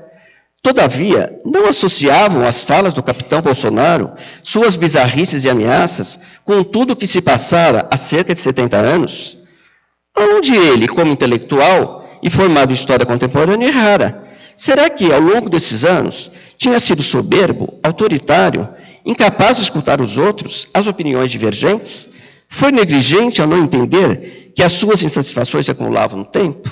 Todavia, não associavam as falas do capitão Bolsonaro, suas bizarrices e ameaças, com tudo o que se passara há cerca de 70 anos. Onde ele, como intelectual e formado em história contemporânea, errara? Será que, ao longo desses anos, tinha sido soberbo, autoritário, incapaz de escutar os outros, as opiniões divergentes? Foi negligente ao não entender que as suas insatisfações se acumulavam no tempo?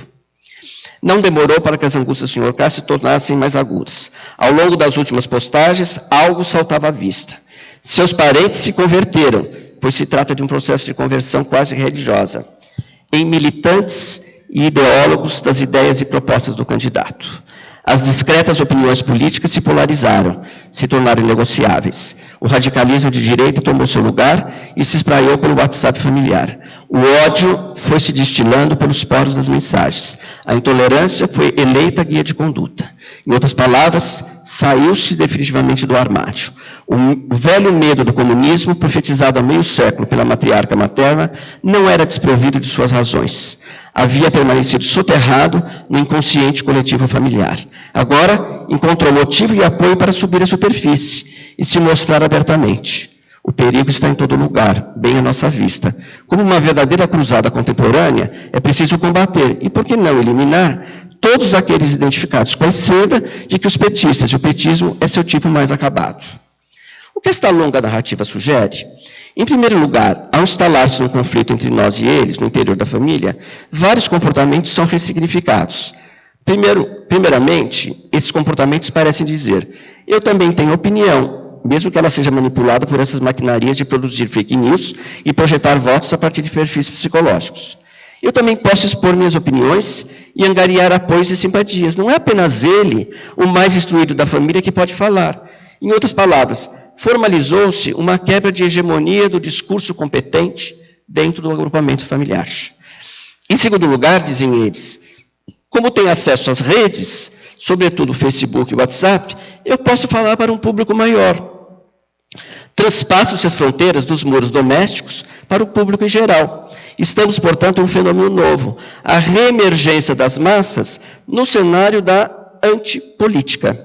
Não demorou para que as angústias do Sr. K. se tornassem mais agudas. Ao longo das últimas postagens, algo saltava à vista. Seus parentes se converteram, pois se trata de um processo de conversão quase religiosa, em militantes e ideólogos das ideias e propostas do candidato. As discretas opiniões políticas se polarizaram, se tornaram inegociáveis. O radicalismo de direita tomou seu lugar e se espraiou pelo WhatsApp familiar. O ódio foi se destilando pelos poros das mensagens. A intolerância foi eleita guia de conduta. Em outras palavras, saiu-se definitivamente do armário. O velho medo do comunismo, profetizado há meio século pela matriarca materna, não era desprovido de suas razões. Havia permanecido soterrado no inconsciente coletivo familiar. Agora, encontrou motivo e apoio para subir à superfície e se mostrar abertamente. O perigo está em todo lugar, bem à nossa vista. Como uma verdadeira cruzada contemporânea, é preciso combater, e por que não eliminar, todos aqueles identificados com a seda de que os petistas e o petismo é seu tipo mais acabado. O que esta longa narrativa sugere? Em primeiro lugar, ao instalar-se um conflito entre nós e eles, no interior da família, vários comportamentos são ressignificados. Primeiramente, esses comportamentos parecem dizer: eu também tenho opinião, mesmo que ela seja manipulada por essas maquinarias de produzir fake news e projetar votos a partir de perfis psicológicos. Eu também posso expor minhas opiniões e angariar apoios e simpatias. Não é apenas ele, o mais instruído da família, que pode falar. Em outras palavras, formalizou-se uma quebra de hegemonia do discurso competente dentro do agrupamento familiar. Em segundo lugar, dizem eles, como tenho acesso às redes, sobretudo o Facebook e o WhatsApp, eu posso falar para um público maior. Transpassam-se as fronteiras dos muros domésticos para o público em geral. Estamos, portanto, em um fenômeno novo, a reemergência das massas no cenário da antipolítica.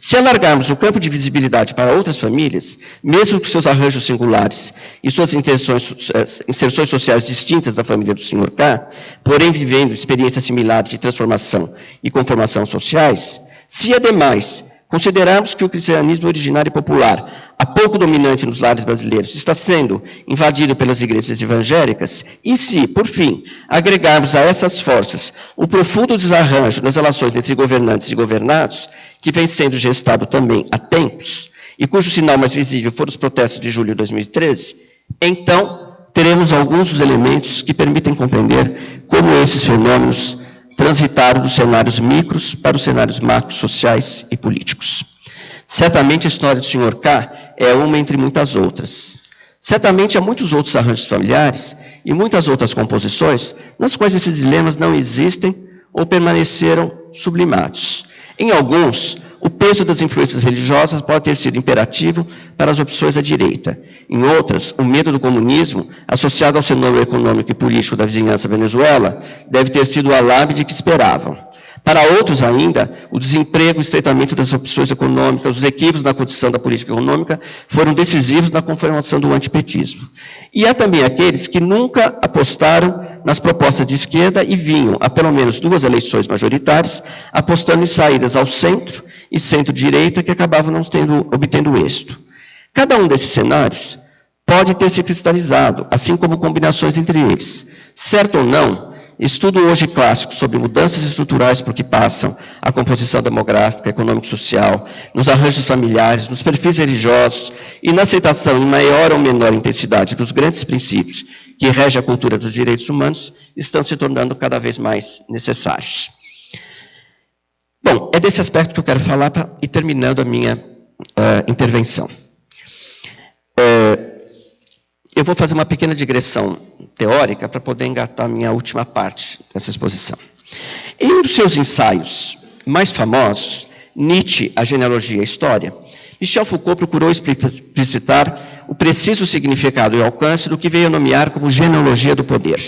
Se alargarmos o campo de visibilidade para outras famílias, mesmo com seus arranjos singulares e suas inserções sociais distintas da família do Sr. K., porém vivendo experiências similares de transformação e conformação sociais, se, ademais, considerarmos que o cristianismo originário e popular, há pouco dominante nos lares brasileiros, está sendo invadido pelas igrejas evangélicas, e se, por fim, agregarmos a essas forças o profundo desarranjo nas relações entre governantes e governados, que vem sendo gestado também há tempos, e cujo sinal mais visível foram os protestos de julho de 2013, então teremos alguns dos elementos que permitem compreender como esses fenômenos transitaram dos cenários micros para os cenários macros, sociais e políticos. Certamente a história do Sr. K. é uma entre muitas outras. Certamente há muitos outros arranjos familiares e muitas outras composições nas quais esses dilemas não existem ou permaneceram sublimados. Em alguns, o peso das influências religiosas pode ter sido imperativo para as opções à direita. Em outras, o medo do comunismo, associado ao cenário econômico e político da vizinhança Venezuela, deve ter sido o alarme de que esperavam. Para outros ainda, o desemprego, o estreitamento das opções econômicas, os equívocos na condição da política econômica foram decisivos na conformação do antipetismo. E há também aqueles que nunca apostaram nas propostas de esquerda e vinham, há pelo menos 2 eleições majoritárias, apostando em saídas ao centro e centro-direita que acabavam não obtendo êxito. Cada um desses cenários pode ter se cristalizado, assim como combinações entre eles. Certo ou não, estudo hoje clássico sobre mudanças estruturais por que passam a composição demográfica, econômico-social, nos arranjos familiares, nos perfis religiosos e na aceitação em maior ou menor intensidade dos grandes princípios que regem a cultura dos direitos humanos, estão se tornando cada vez mais necessários. Bom, é desse aspecto que eu quero falar para ir terminando a minha intervenção. Eu vou fazer uma pequena digressão teórica para poder engatar a minha última parte dessa exposição. Em um dos seus ensaios mais famosos, Nietzsche, a genealogia e a história, Michel Foucault procurou explicitar o preciso significado e alcance do que veio a nomear como genealogia do poder.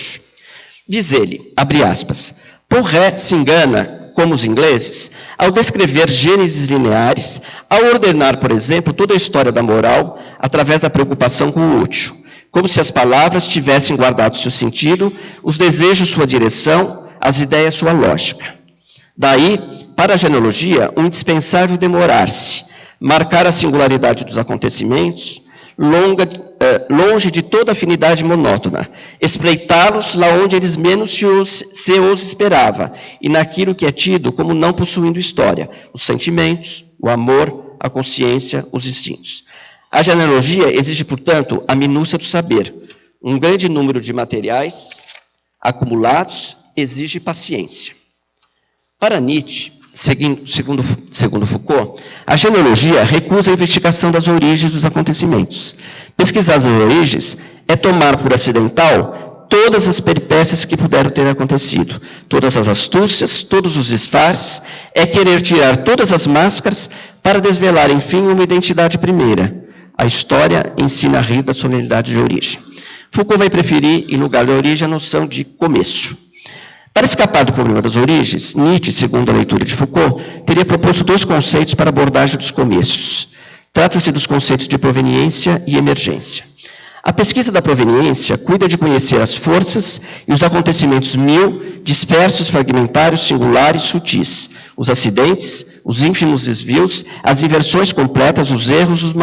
Diz ele, abre aspas, Porré se engana, como os ingleses, ao descrever gêneses lineares, ao ordenar, por exemplo, toda a história da moral através da preocupação com o útil, como se as palavras tivessem guardado seu sentido, os desejos sua direção, as ideias sua lógica. Daí, para a genealogia, um indispensável demorar-se, marcar a singularidade dos acontecimentos, longe de toda afinidade monótona, espreitá-los lá onde eles menos se os esperava, e naquilo que é tido como não possuindo história, os sentimentos, o amor, a consciência, os instintos. A genealogia exige, portanto, a minúcia do saber. Um grande número de materiais acumulados exige paciência. Para Nietzsche, segundo Foucault, a genealogia recusa a investigação das origens dos acontecimentos. Pesquisar as origens é tomar por acidental todas as peripécias que puderam ter acontecido, todas as astúcias, todos os disfarces, é querer tirar todas as máscaras para desvelar, enfim, uma identidade primeira. A história ensina a rir da solenidade de origem. Foucault vai preferir, em lugar da origem, a noção de começo. Para escapar do problema das origens, Nietzsche, segundo a leitura de Foucault, teria proposto 2 conceitos para a abordagem dos começos. Trata-se dos conceitos de proveniência e emergência. A pesquisa da proveniência cuida de conhecer as forças e os acontecimentos dispersos, fragmentários, singulares, sutis, os acidentes, os ínfimos desvios, as inversões completas, os erros, os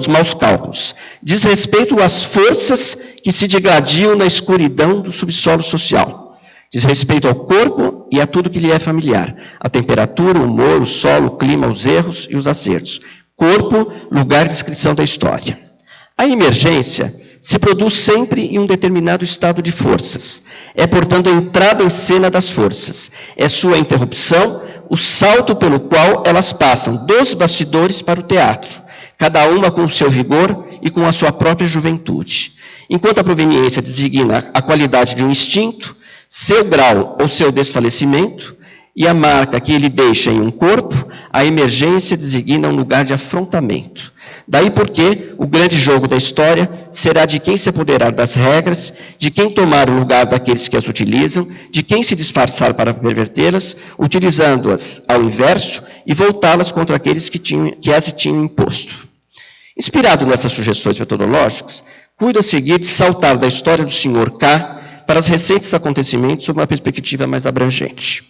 maus cálculos. Diz respeito às forças que se degladiam na escuridão do subsolo social. Diz respeito ao corpo e a tudo que lhe é familiar. A temperatura, o humor, o solo, o clima, os erros e os acertos. Corpo, lugar de descrição da história. A emergência se produz sempre em um determinado estado de forças. É, portanto, a entrada em cena das forças. É sua interrupção, o salto pelo qual elas passam dos bastidores para o teatro, cada uma com o seu vigor e com a sua própria juventude. Enquanto a proveniência designa a qualidade de um instinto, seu grau ou seu desfalecimento, e a marca que ele deixa em um corpo, a emergência designa um lugar de afrontamento. Daí porque o grande jogo da história será de quem se apoderar das regras, de quem tomar o lugar daqueles que as utilizam, de quem se disfarçar para pervertê-las, utilizando-as ao inverso e voltá-las contra aqueles que as tinham imposto. Inspirado nessas sugestões metodológicas, cuido a seguir de saltar da história do Sr. K para os recentes acontecimentos sob uma perspectiva mais abrangente.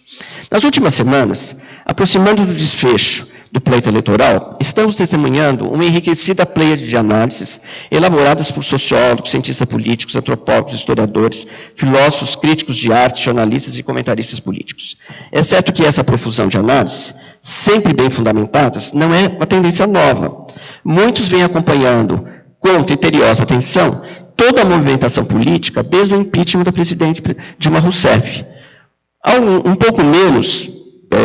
Nas últimas semanas, aproximando do desfecho do pleito eleitoral, estamos testemunhando uma enriquecida pleiade de análises elaboradas por sociólogos, cientistas políticos, antropólogos, historiadores, filósofos, críticos de arte, jornalistas e comentaristas políticos. É certo que essa profusão de análises, sempre bem fundamentadas, não é uma tendência nova. Muitos vêm acompanhando com criteriosa atenção toda a movimentação política desde o impeachment da presidente Dilma Rousseff. Há um pouco menos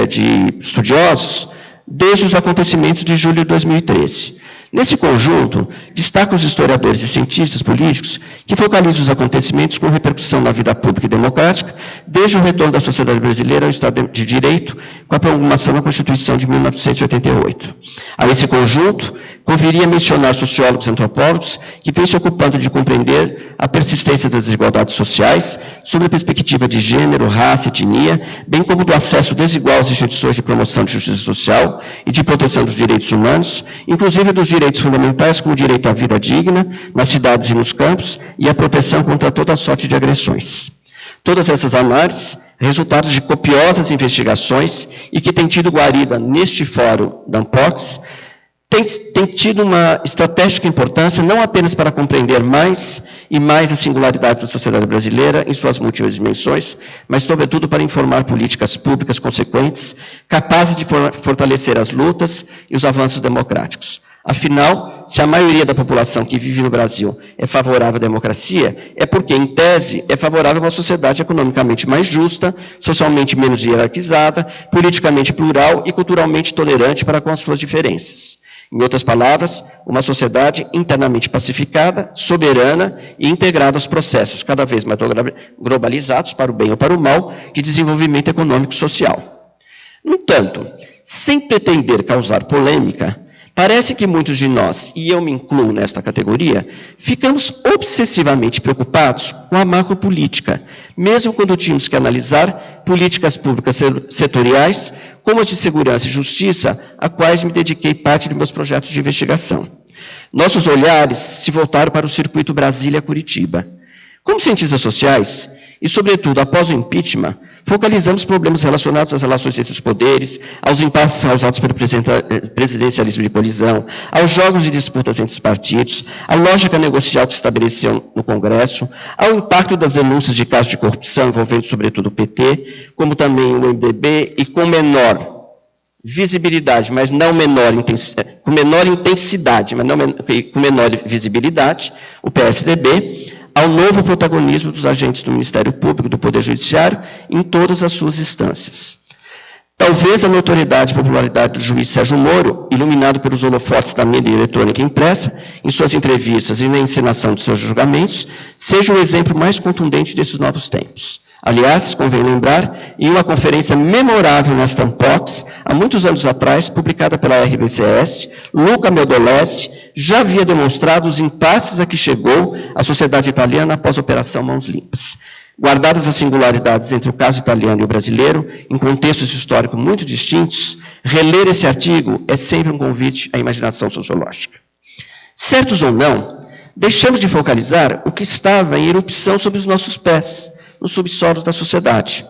de estudiosos desde os acontecimentos de julho de 2013. Nesse conjunto, destaco os historiadores e cientistas políticos que focalizam os acontecimentos com repercussão na vida pública e democrática, desde o retorno da sociedade brasileira ao Estado de Direito, com a promulgação da Constituição de 1988. A esse conjunto, conviria mencionar sociólogos e antropólogos que vêm se ocupando de compreender a persistência das desigualdades sociais, sob a perspectiva de gênero, raça, etnia, bem como do acesso desigual às instituições de promoção de justiça social e de proteção dos direitos humanos, inclusive dos direitos fundamentais, como o direito à vida digna, nas cidades e nos campos, e a proteção contra toda sorte de agressões. Todas essas análises, resultados de copiosas investigações e que têm tido guarida neste fórum da Ampox, tem tido uma estratégica importância não apenas para compreender mais e mais as singularidades da sociedade brasileira em suas múltiplas dimensões, mas, sobretudo, para informar políticas públicas consequentes, capazes de fortalecer as lutas e os avanços democráticos. Afinal, se a maioria da população que vive no Brasil é favorável à democracia, é porque, em tese, é favorável a uma sociedade economicamente mais justa, socialmente menos hierarquizada, politicamente plural e culturalmente tolerante para com as suas diferenças. Em outras palavras, uma sociedade internamente pacificada, soberana e integrada aos processos cada vez mais globalizados, para o bem ou para o mal, de desenvolvimento econômico e social. No entanto, sem pretender causar polêmica, parece que muitos de nós, e eu me incluo nesta categoria, ficamos obsessivamente preocupados com a macropolítica, mesmo quando tínhamos que analisar políticas públicas setoriais, como as de segurança e justiça, a quais me dediquei parte de meus projetos de investigação. Nossos olhares se voltaram para o circuito Brasília-Curitiba. Como cientistas sociais, e, sobretudo, após o impeachment, focalizamos problemas relacionados às relações entre os poderes, aos impasses causados pelo presidencialismo de colisão, aos jogos de disputas entre os partidos, à lógica negocial que se estabeleceu no Congresso, ao impacto das denúncias de casos de corrupção envolvendo, sobretudo, o PT, como também o MDB, e com menor visibilidade, mas não menor intensidade, com menor intensidade, mas não com menor visibilidade, o PSDB, ao novo protagonismo dos agentes do Ministério Público, do Poder Judiciário, em todas as suas instâncias. Talvez a notoriedade e popularidade do juiz Sérgio Moro, iluminado pelos holofotes da mídia eletrônica impressa, em suas entrevistas e na encenação de seus julgamentos, seja o exemplo mais contundente desses novos tempos. Aliás, convém lembrar, em uma conferência memorável na Ampox, há muitos anos atrás, publicada pela RBCS, Luca Meodolese já havia demonstrado os impasses a que chegou a sociedade italiana após a Operação Mãos Limpas. Guardadas as singularidades entre o caso italiano e o brasileiro, em contextos históricos muito distintos, reler esse artigo é sempre um convite à imaginação sociológica. Certos ou não, deixamos de focalizar o que estava em erupção sob os nossos pés, nos subsolos da sociedade.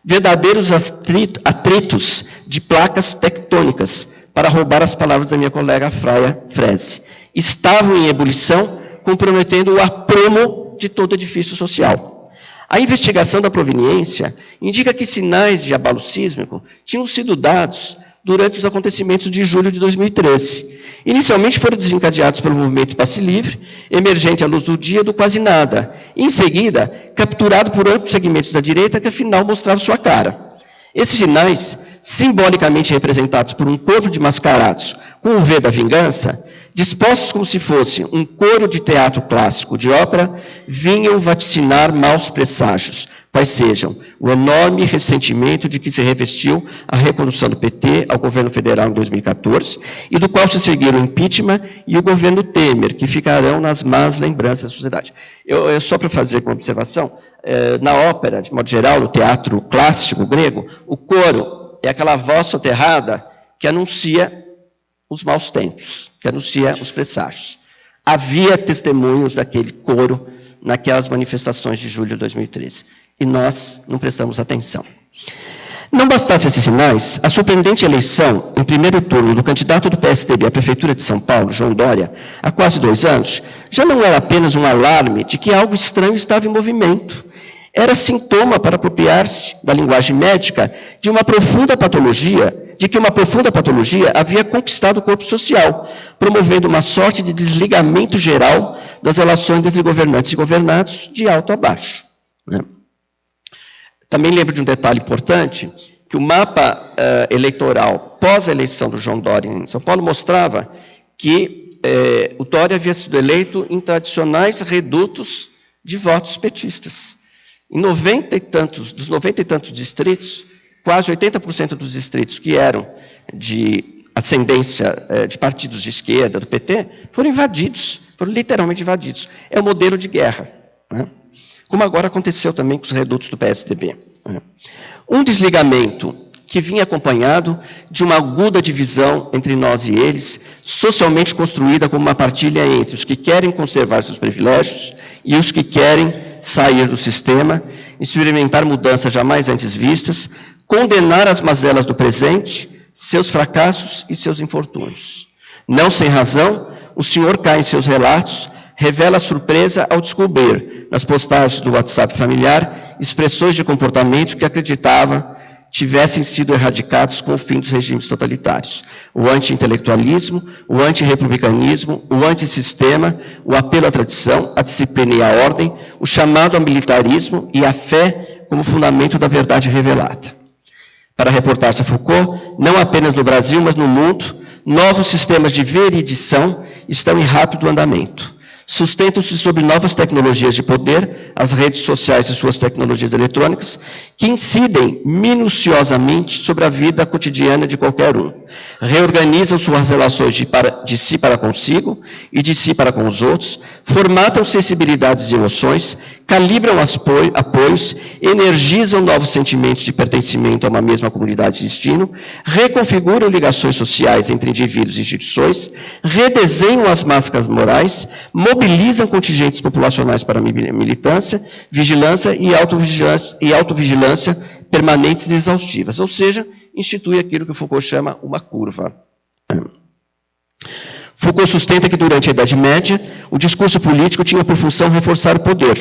Verdadeiros atritos de placas tectônicas, para roubar as palavras da minha colega Fraia Freze, estavam em ebulição, comprometendo o aprumo de todo edifício social. A investigação da proveniência indica que sinais de abalo sísmico tinham sido dados durante os acontecimentos de julho de 2013. Inicialmente foram desencadeados pelo movimento Passe Livre, emergente à luz do dia do quase nada, e, em seguida, capturado por amplos segmentos da direita que, afinal, mostravam sua cara. Esses sinais, simbolicamente representados por um corpo de mascarados com o V da vingança, dispostos como se fosse um coro de teatro clássico de ópera, vinham vaticinar maus presságios, quais sejam o enorme ressentimento de que se revestiu a recondução do PT ao governo federal em 2014, e do qual se seguiram o impeachment e o governo Temer, que ficarão nas más lembranças da sociedade. Só para fazer uma observação, na ópera, de modo geral, no teatro clássico grego, o coro é aquela voz soterrada que anuncia os maus tempos, que anuncia os presságios. Havia testemunhos daquele coro naquelas manifestações de julho de 2013, e nós não prestamos atenção. Não bastasse esses sinais, a surpreendente eleição, em primeiro turno, do candidato do PSDB à Prefeitura de São Paulo, João Dória, há quase 2 anos, já não era apenas um alarme de que algo estranho estava em movimento. Era sintoma, para apropriar-se da linguagem médica, de que uma profunda patologia havia conquistado o corpo social, promovendo uma sorte de desligamento geral das relações entre governantes e governados, de alto a baixo. Também lembro de um detalhe importante, que o mapa eleitoral pós a eleição do João Dória em São Paulo mostrava que o Dória havia sido eleito em tradicionais redutos de votos petistas. Em 90 e tantos, dos 90 e tantos distritos, quase 80% dos distritos que eram de ascendência de partidos de esquerda, do PT, foram invadidos, foram literalmente invadidos. É o modelo de guerra, né? Como agora aconteceu também com os redutos do PSDB. Né? Um desligamento que vinha acompanhado de uma aguda divisão entre nós e eles, socialmente construída como uma partilha entre os que querem conservar seus privilégios e os que querem sair do sistema, experimentar mudanças jamais antes vistas, condenar as mazelas do presente, seus fracassos e seus infortúnios. Não sem razão, o senhor K, em seus relatos, revela surpresa ao descobrir, nas postagens do WhatsApp familiar, expressões de comportamento que acreditava tivessem sido erradicados com o fim dos regimes totalitários. O anti-intelectualismo, o anti-republicanismo, o antissistema, o apelo à tradição, à disciplina e à ordem, o chamado ao militarismo e à fé como fundamento da verdade revelada. Para reportar-se a Foucault, não apenas no Brasil, mas no mundo, novos sistemas de veridição estão em rápido andamento. Sustentam-se sobre novas tecnologias de poder, as redes sociais e suas tecnologias eletrônicas, que incidem minuciosamente sobre a vida cotidiana de qualquer um. Reorganizam suas relações de si para consigo e de si para com os outros, formatam sensibilidades e emoções, calibram apoios, energizam novos sentimentos de pertencimento a uma mesma comunidade de destino, reconfiguram ligações sociais entre indivíduos e instituições, redesenham as máscaras morais, mobilizam contingentes populacionais para a militância, vigilância e autovigilância permanentes e exaustivas, ou seja, institui aquilo que Foucault chama uma curva. Foucault sustenta que durante a Idade Média, o discurso político tinha por função reforçar o poder.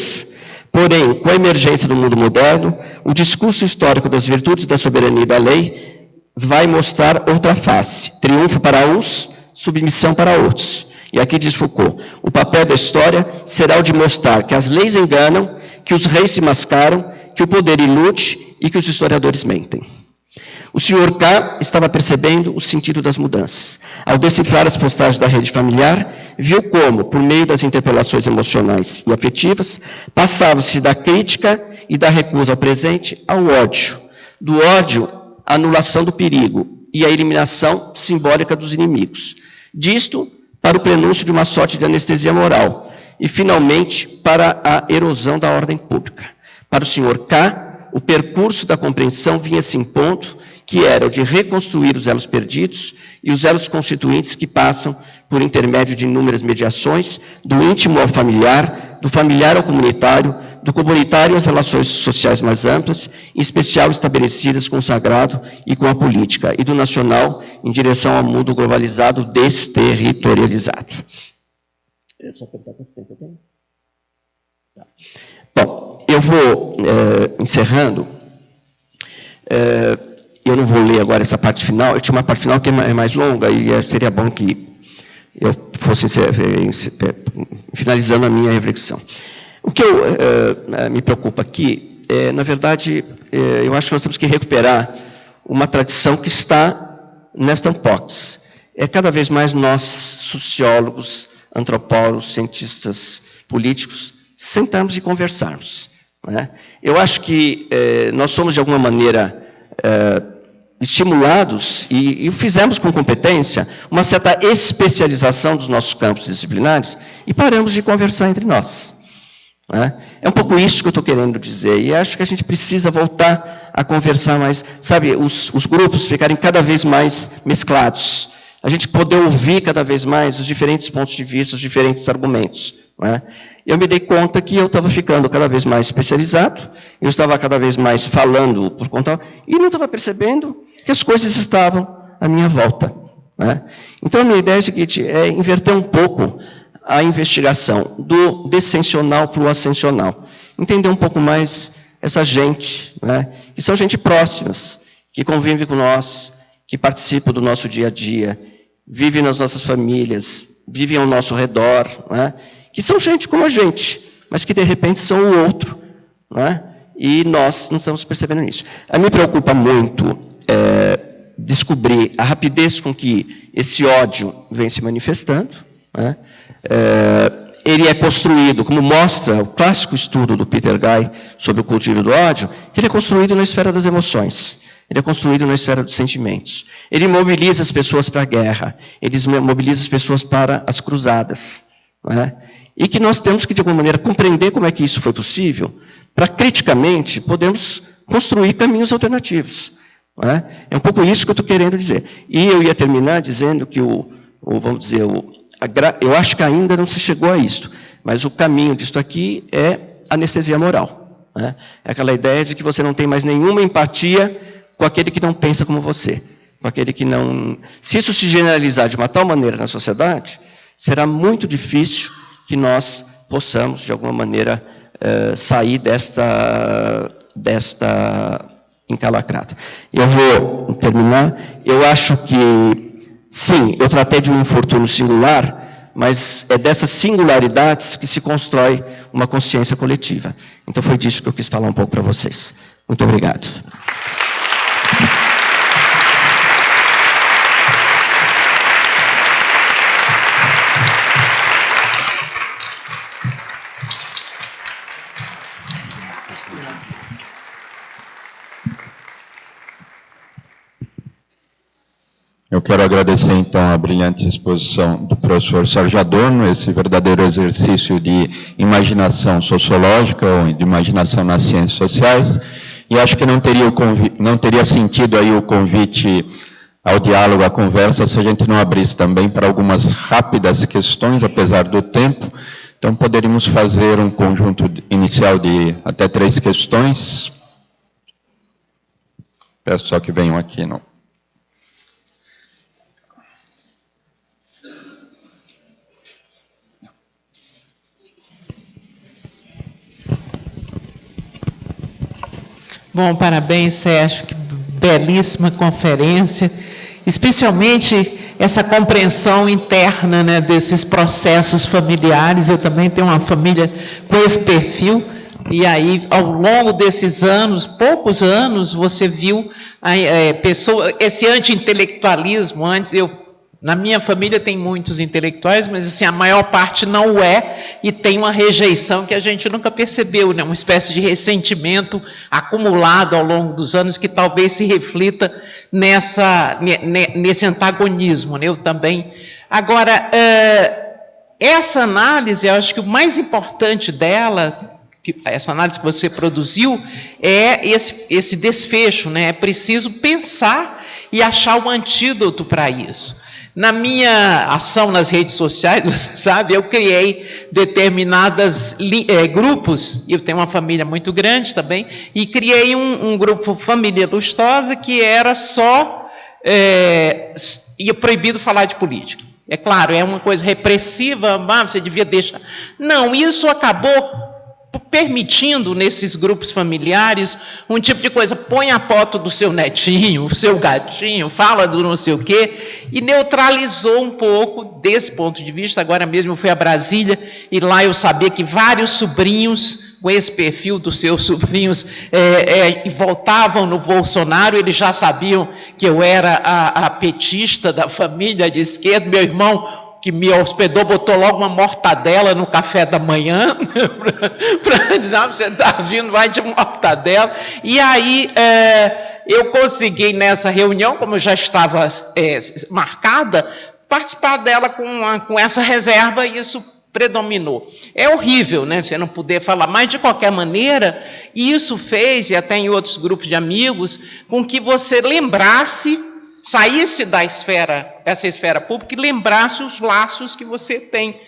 Porém, com a emergência do mundo moderno, o discurso histórico das virtudes da soberania e da lei vai mostrar outra face. Triunfo para uns, submissão para outros. E aqui diz Foucault, o papel da história será o de mostrar que as leis enganam, que os reis se mascaram, que o poder ilude e que os historiadores mentem. O senhor K estava percebendo o sentido das mudanças. Ao decifrar as postagens da rede familiar, viu como, por meio das interpelações emocionais e afetivas, passava-se da crítica e da recusa ao presente ao ódio. Do ódio, a anulação do perigo e a eliminação simbólica dos inimigos. Disto, para o prenúncio de uma sorte de anestesia moral. E, finalmente, para a erosão da ordem pública. Para o senhor K, o percurso da compreensão vinha se impondo, que era o de reconstruir os elos perdidos e os elos constituintes que passam por intermédio de inúmeras mediações, do íntimo ao familiar, do familiar ao comunitário, do comunitário às relações sociais mais amplas, em especial estabelecidas com o sagrado e com a política, e do nacional em direção ao mundo globalizado desterritorializado. Bom, eu vou encerrando. Eu não vou ler agora essa parte final, eu tinha uma parte final que é mais longa e seria bom que eu fosse finalizando a minha reflexão. O que me preocupa aqui, na verdade, eu acho que nós temos que recuperar uma tradição que está nesta Unpox. Cada vez mais nós, sociólogos, antropólogos, cientistas políticos, sentarmos e conversarmos. Né? Eu acho que nós somos, de alguma maneira, estimulados, e fizemos com competência, uma certa especialização dos nossos campos disciplinares, e paramos de conversar entre nós. É um pouco isso que eu estou querendo dizer, e acho que a gente precisa voltar a conversar mais, sabe, os grupos ficarem cada vez mais mesclados, a gente poder ouvir cada vez mais os diferentes pontos de vista, os diferentes argumentos. Eu me dei conta que eu estava ficando cada vez mais especializado, eu estava cada vez mais falando por conta, e não estava percebendo que as coisas estavam à minha volta. Então, a minha ideia é a seguinte, é inverter um pouco a investigação do descensional para o ascensional. Entender um pouco mais essa gente, que são gente próximas, que convive com nós, que participam do nosso dia a dia, vivem nas nossas famílias, vivem ao nosso redor, que são gente como a gente, mas que, de repente, são o outro. E nós não estamos percebendo isso. Me preocupa muito descobrir a rapidez com que esse ódio vem se manifestando, né? Ele é construído, como mostra o clássico estudo do Peter Guy sobre o cultivo do ódio, que ele é construído na esfera das emoções, ele é construído na esfera dos sentimentos. Ele mobiliza as pessoas para a guerra, ele mobiliza as pessoas para as cruzadas, não é? E que nós temos que, de alguma maneira, compreender como é que isso foi possível, para, criticamente, podermos construir caminhos alternativos. Não é? É um pouco isso que eu estou querendo dizer. E eu ia terminar dizendo que vamos dizer, eu acho que ainda não se chegou a isso, mas o caminho disso aqui é anestesia moral. Né? É aquela ideia de que você não tem mais nenhuma empatia com aquele que não pensa como você, com aquele que não... Se isso se generalizar de uma tal maneira na sociedade, será muito difícil que nós possamos, de alguma maneira, sair desta encalacrada. Eu vou terminar. Eu acho que, sim, eu tratei de um infortúnio singular, mas é dessas singularidades que se constrói uma consciência coletiva. Então, foi disso que eu quis falar um pouco para vocês. Muito obrigado. Eu quero agradecer, então, a brilhante exposição do professor Sérgio Adorno, esse verdadeiro exercício de imaginação sociológica ou de imaginação nas ciências sociais, e acho que não teria sentido aí o convite ao diálogo, à conversa, se a gente não abrisse também para algumas rápidas questões, apesar do tempo. Então, poderíamos fazer um conjunto inicial de até 3 questões. Peço só que venham aqui, não. Bom, parabéns, Sérgio, que belíssima conferência, especialmente essa compreensão interna, né, desses processos familiares. Eu também tenho uma família com esse perfil, e aí, ao longo desses anos, poucos anos, você viu esse anti-intelectualismo. Antes, na minha família tem muitos intelectuais, mas assim, a maior parte não o é, e tem uma rejeição que a gente nunca percebeu, né? Uma espécie de ressentimento acumulado ao longo dos anos, que talvez se reflita nesse antagonismo, né? Eu também. Agora, essa análise, eu acho que o mais importante dela, essa análise que você produziu, é esse desfecho, né? É preciso pensar e achar o antídoto para isso. Na minha ação nas redes sociais, você sabe, eu criei determinados grupos, eu tenho uma família muito grande também, e criei um grupo Família Lustosa que era só, ia proibido falar de política. É claro, é uma coisa repressiva, você devia deixar. Não, isso acabou permitindo nesses grupos familiares um tipo de coisa, põe a foto do seu netinho, o seu gatinho, fala do não sei o quê, e neutralizou um pouco desse ponto de vista. Agora mesmo eu fui a Brasília, e lá eu sabia que vários sobrinhos, com esse perfil dos seus sobrinhos, voltavam no Bolsonaro, eles já sabiam que eu era a petista da família de esquerda. Meu irmão, que me hospedou, botou logo uma mortadela no café da manhã, para dizer, você está vindo, vai de mortadela. E aí eu consegui, nessa reunião, como eu já estava marcada, participar dela com essa reserva, e isso predominou. É horrível, né, você não poder falar, mas, de qualquer maneira, isso fez, e até em outros grupos de amigos, com que você lembrasse, saísse essa esfera pública, e lembrasse os laços que você tem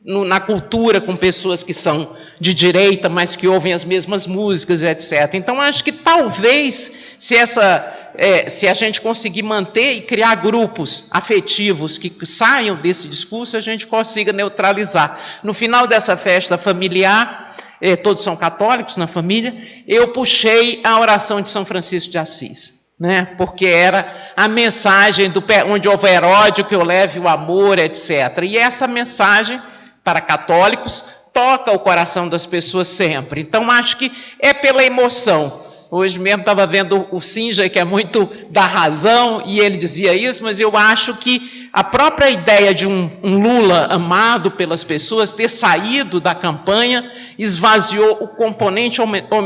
na cultura com pessoas que são de direita, mas que ouvem as mesmas músicas, etc. Então, acho que talvez, se a gente conseguir manter e criar grupos afetivos que saiam desse discurso, a gente consiga neutralizar. No final dessa festa familiar, todos são católicos na família, eu puxei a oração de São Francisco de Assis, né? Porque era a mensagem onde houver ódio, que eu leve o amor, etc. E essa mensagem, para católicos, toca o coração das pessoas sempre. Então, acho que é pela emoção Hoje mesmo estava vendo o Singer, que é muito da razão, e ele dizia isso, mas eu acho que a própria ideia de um Lula amado pelas pessoas ter saído da campanha esvaziou o componente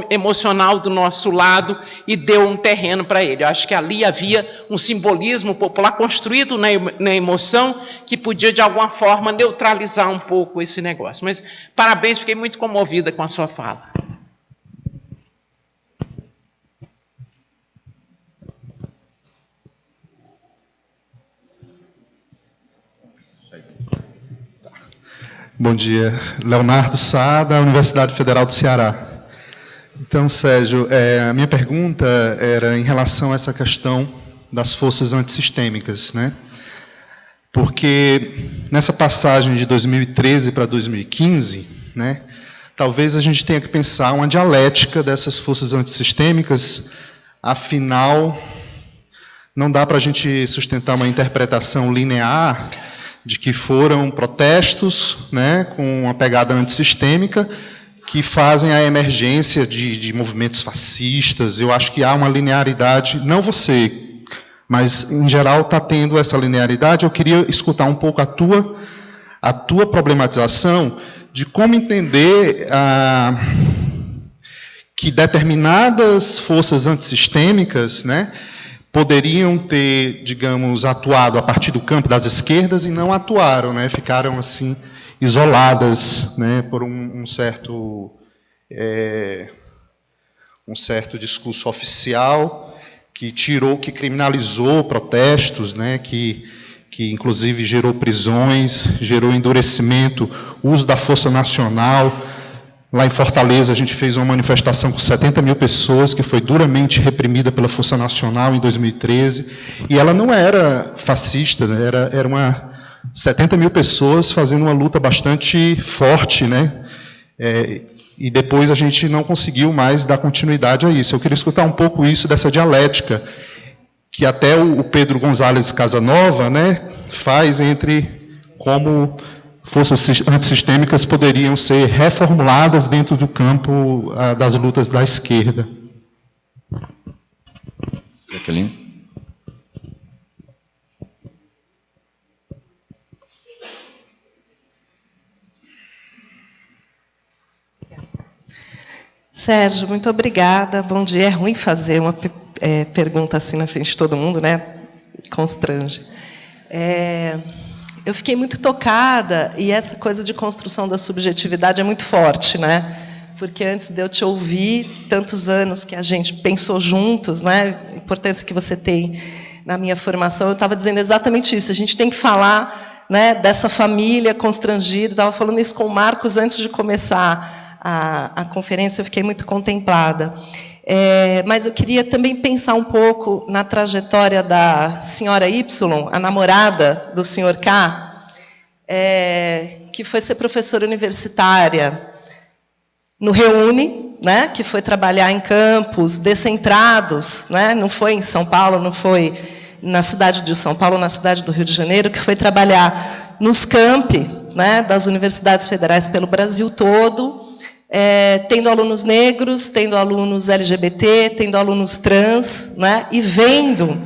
emocional do nosso lado e deu um terreno para ele. Eu acho que ali havia um simbolismo popular construído na emoção que podia, de alguma forma, neutralizar um pouco esse negócio. Mas, parabéns, fiquei muito comovida com a sua fala. Bom dia. Leonardo Sá, da Universidade Federal do Ceará. Então, Sérgio, a minha pergunta era em relação a essa questão das forças antissistêmicas, né? Porque nessa passagem de 2013 para 2015, né, talvez a gente tenha que pensar uma dialética dessas forças antissistêmicas, afinal, não dá para a gente sustentar uma interpretação linear de que foram protestos, né, com uma pegada antissistêmica, que fazem a emergência de movimentos fascistas. Eu acho que há uma linearidade, não você, mas, em geral, está tendo essa linearidade. Eu queria escutar um pouco a tua problematização de como entender que determinadas forças antissistêmicas, né, poderiam ter, digamos, atuado a partir do campo das esquerdas e não atuaram, né? Ficaram assim isoladas, né? Por um certo discurso oficial que criminalizou protestos, né? Que inclusive gerou prisões, gerou endurecimento, uso da força nacional. Lá em Fortaleza, a gente fez uma manifestação com 70 mil pessoas, que foi duramente reprimida pela Força Nacional em 2013, e ela não era fascista, né? Era 70 mil pessoas fazendo uma luta bastante forte, né? E depois a gente não conseguiu mais dar continuidade a isso. Eu queria escutar um pouco isso, dessa dialética, que até o Pedro Gonzalez Casanova, né, faz entre como forças antissistêmicas poderiam ser reformuladas dentro do campo das lutas da esquerda. Jaqueline? Sérgio, muito obrigada. Bom dia. É ruim fazer uma pergunta assim na frente de todo mundo, né? Constrange. Eu fiquei muito tocada, e essa coisa de construção da subjetividade é muito forte, né? Porque antes de eu te ouvir, tantos anos que a gente pensou juntos, né? A importância que você tem na minha formação, eu estava dizendo exatamente isso. A gente tem que falar, né, dessa família constrangida. Estava falando isso com o Marcos antes de começar a conferência, eu fiquei muito contemplada. Mas eu queria também pensar um pouco na trajetória da senhora Y, a namorada do senhor K, que foi ser professora universitária no Reúne, né, que foi trabalhar em campos descentrados, né, não foi em São Paulo, não foi na cidade de São Paulo, na cidade do Rio de Janeiro, que foi trabalhar nos campi, né, das universidades federais pelo Brasil todo, tendo alunos negros, tendo alunos LGBT, tendo alunos trans, né, e vendo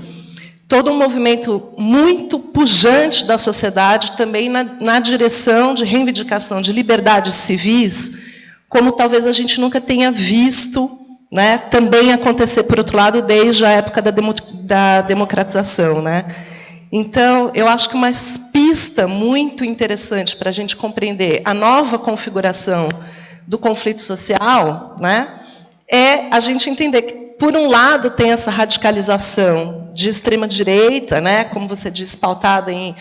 todo um movimento muito pujante da sociedade também na direção de reivindicação de liberdades civis, como talvez a gente nunca tenha visto, né, também acontecer, por outro lado, desde a época da democratização, né? Então, eu acho que uma pista muito interessante para a gente compreender a nova configuração do conflito social, né, é a gente entender que, por um lado, tem essa radicalização de extrema-direita, né, como você disse, pautada em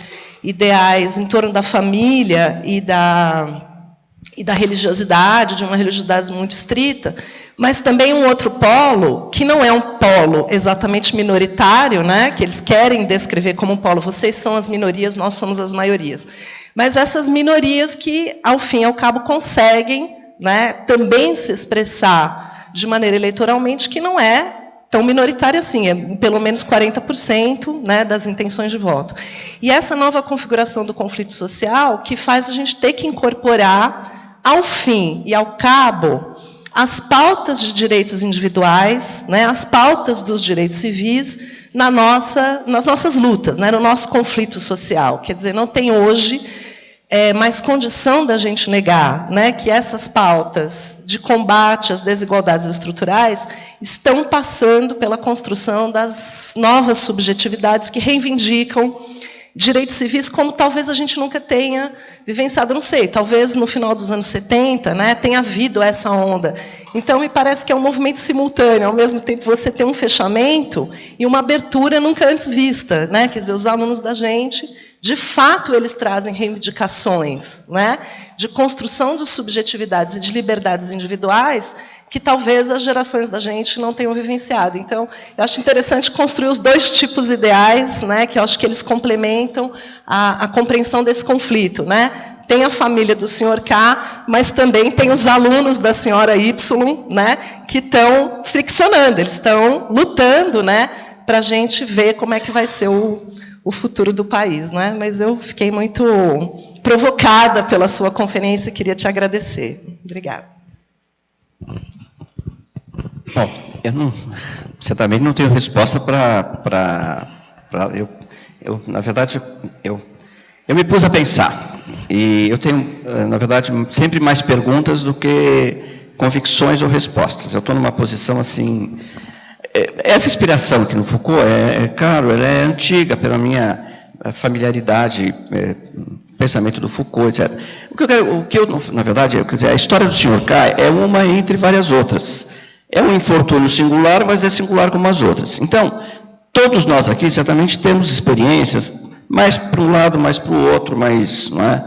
ideais em torno da família e da religiosidade, de uma religiosidade muito estrita, mas também um outro polo, que não é um polo exatamente minoritário, né, que eles querem descrever como um polo, vocês são as minorias, nós somos as maiorias. Mas essas minorias que, ao fim e ao cabo, conseguem, né, também se expressar de maneira eleitoralmente, que não é tão minoritária assim, é pelo menos 40%, né, das intenções de voto. E essa nova configuração do conflito social que faz a gente ter que incorporar, ao fim e ao cabo, as pautas de direitos individuais, né, as pautas dos direitos civis nas nossas lutas, né, no nosso conflito social. Quer dizer, não tem hoje mais condição da gente negar, né, que essas pautas de combate às desigualdades estruturais estão passando pela construção das novas subjetividades que reivindicam direitos civis como talvez a gente nunca tenha vivenciado, não sei, talvez no final dos anos 70, né, tenha havido essa onda. Então, me parece que é um movimento simultâneo, ao mesmo tempo você tem um fechamento e uma abertura nunca antes vista, né? Quer dizer, os alunos da gente, de fato, eles trazem reivindicações, né, de construção de subjetividades e de liberdades individuais que talvez as gerações da gente não tenham vivenciado. Então, eu acho interessante construir os dois tipos ideais, né, que eu acho que eles complementam a compreensão desse conflito, né? Tem a família do senhor K, mas também tem os alunos da senhora Y, né, que estão friccionando, eles estão lutando, né, para a gente ver como é que vai ser o futuro do país, né? Mas eu fiquei muito provocada pela sua conferência e queria te agradecer. Obrigada. Bom, certamente não tenho resposta para na verdade, eu me pus a pensar, e eu tenho, na verdade, sempre mais perguntas do que convicções ou respostas. Eu estou numa posição assim... Essa inspiração aqui no Foucault claro, ela é antiga pela minha familiaridade, pensamento do Foucault, etc. O que eu na verdade, quer dizer, a história do Sr. K é uma entre várias outras. É um infortúnio singular, mas é singular como as outras. Então, todos nós aqui, certamente, temos experiências, mais para um lado, mais para o outro, mas... Não é?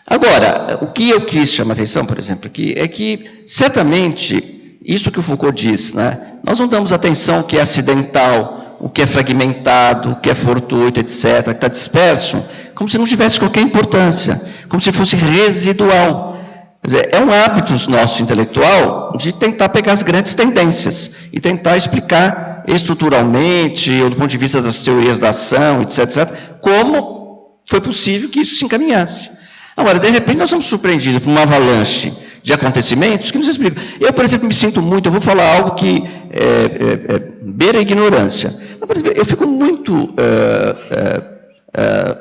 Agora, o que eu quis chamar a atenção, por exemplo, aqui, é que, certamente, isso que o Foucault diz, né, nós não damos atenção ao que é acidental, o que é fragmentado, o que é fortuito, etc., que está disperso, como se não tivesse qualquer importância, como se fosse residual. Quer dizer, é um hábito nosso intelectual de tentar pegar as grandes tendências e tentar explicar estruturalmente, ou do ponto de vista das teorias da ação, etc., etc., como foi possível que isso se encaminhasse. Agora, de repente, nós somos surpreendidos por uma avalanche de acontecimentos que nos explicam. Eu, por exemplo, me sinto muito, eu vou falar algo que beira a ignorância. Mas, por exemplo, eu fico muito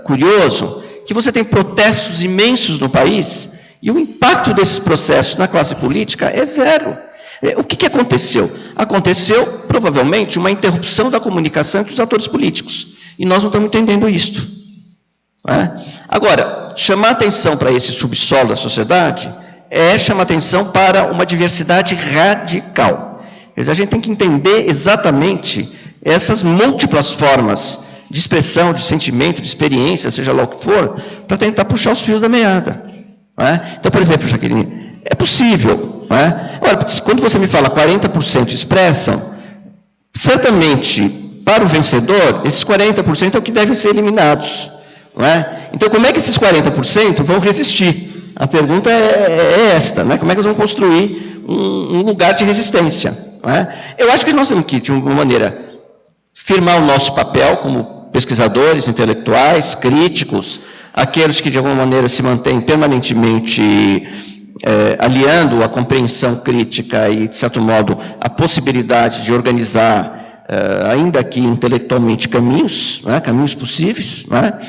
curioso que você tem protestos imensos no país e o impacto desses processos na classe política é zero. O que aconteceu? Aconteceu, provavelmente, uma interrupção da comunicação entre os atores políticos. E nós não estamos entendendo isto. Não é? Agora, chamar atenção para esse subsolo da sociedade é chamar atenção para uma diversidade radical. Quer dizer, a gente tem que entender exatamente essas múltiplas formas de expressão, de sentimento, de experiência, seja lá o que for, para tentar puxar os fios da meada. Não é? Então, por exemplo, Jaqueline, é possível. Não é? Ora, quando você me fala 40% expressam, certamente, para o vencedor, esses 40% é o que devem ser eliminados. Não é? Então, como é que esses 40% vão resistir? A pergunta é esta, né? Como é que nós vamos construir um lugar de resistência? Não é? Eu acho que nós temos que, de uma maneira, firmar o nosso papel como pesquisadores, intelectuais, críticos, aqueles que, de alguma maneira, se mantêm permanentemente aliando a compreensão crítica e, de certo modo, a possibilidade de organizar, ainda que intelectualmente, caminhos, não é? Caminhos possíveis, não é?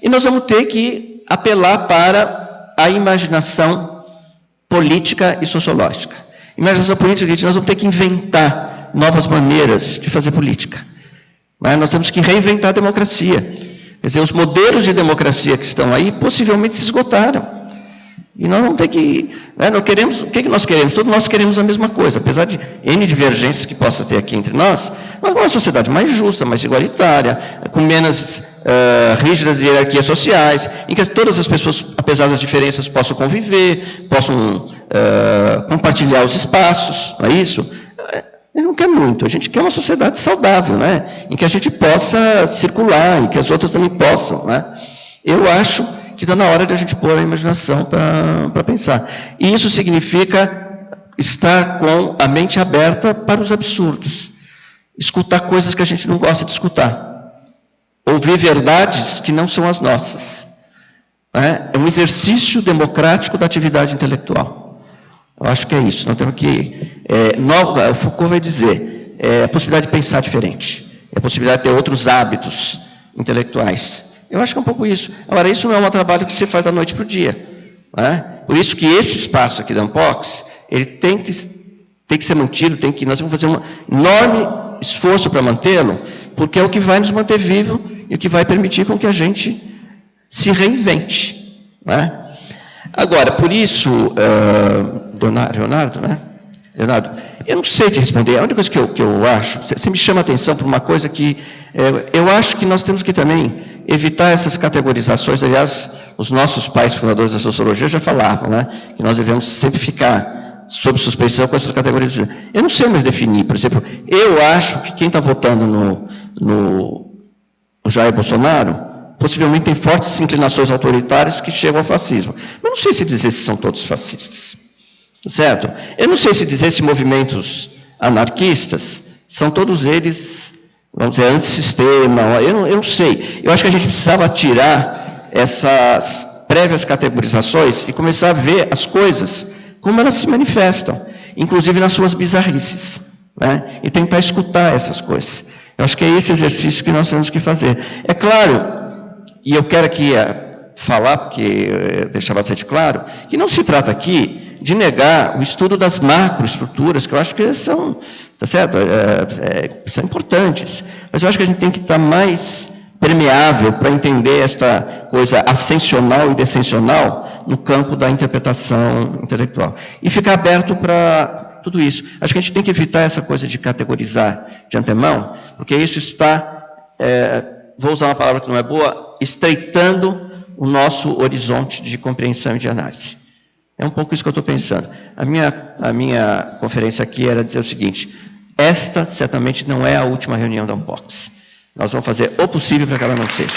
E nós vamos ter que apelar para a imaginação política e sociológica. Imaginação política, nós vamos ter que inventar novas maneiras de fazer política. Mas nós temos que reinventar a democracia. Quer dizer, os modelos de democracia que estão aí possivelmente se esgotaram. E nós vamos ter que... Nós queremos, o que nós queremos? Todos nós queremos a mesma coisa. Apesar de N divergências que possa ter aqui entre nós uma sociedade mais justa, mais igualitária, com menos rígidas hierarquias sociais, em que todas as pessoas, apesar das diferenças, possam conviver, possam compartilhar os espaços, não é isso? A gente não quer muito, a gente quer uma sociedade saudável, né? Em que a gente possa circular, em que as outras também possam. Né? Eu acho que está na hora de a gente pôr a imaginação para pensar. E isso significa estar com a mente aberta para os absurdos, escutar coisas que a gente não gosta de escutar, ouvir verdades que não são as nossas. É um exercício democrático da atividade intelectual. Eu acho que é isso. Nós temos que... o Foucault vai dizer, a possibilidade de pensar diferente, a possibilidade de ter outros hábitos intelectuais. Eu acho que é um pouco isso. Agora, isso não é um trabalho que se faz da noite para o dia. Né? Por isso que esse espaço aqui da Unbox, ele tem que ser mantido, nós temos que fazer um enorme esforço para mantê-lo, porque é o que vai nos manter vivo e o que vai permitir com que a gente se reinvente. Né? Agora, por isso, Leonardo, né? Leonardo, eu não sei te responder. A única coisa que eu acho, você me chama a atenção para uma coisa que eu acho que nós temos que também evitar essas categorizações. Aliás, os nossos pais fundadores da sociologia já falavam, né, que nós devemos sempre ficar sob suspeição com essas categorizações. Eu não sei mais definir, por exemplo, eu acho que quem está votando no Jair Bolsonaro possivelmente tem fortes inclinações autoritárias que chegam ao fascismo. Mas não sei se dizer se são todos fascistas. Certo? Eu não sei se dizer se movimentos anarquistas são todos eles, vamos dizer, antissistema. Eu não sei. Eu acho que a gente precisava tirar essas prévias categorizações e começar a ver as coisas como elas se manifestam, inclusive nas suas bizarrices, né? E tentar escutar essas coisas. Eu acho que é esse exercício que nós temos que fazer. É claro, e eu quero aqui falar, porque deixar bastante claro, que não se trata aqui de negar o estudo das macroestruturas, que eu acho que são, tá certo? São importantes. Mas eu acho que a gente tem que estar mais permeável para entender esta coisa ascensional e descensional no campo da interpretação intelectual. E ficar aberto para tudo isso. Acho que a gente tem que evitar essa coisa de categorizar de antemão, porque isso está, vou usar uma palavra que não é boa, estreitando o nosso horizonte de compreensão e de análise. É um pouco isso que eu estou pensando. A minha conferência aqui era dizer o seguinte: esta certamente não é a última reunião da Unbox. Nós vamos fazer o possível para que ela não seja.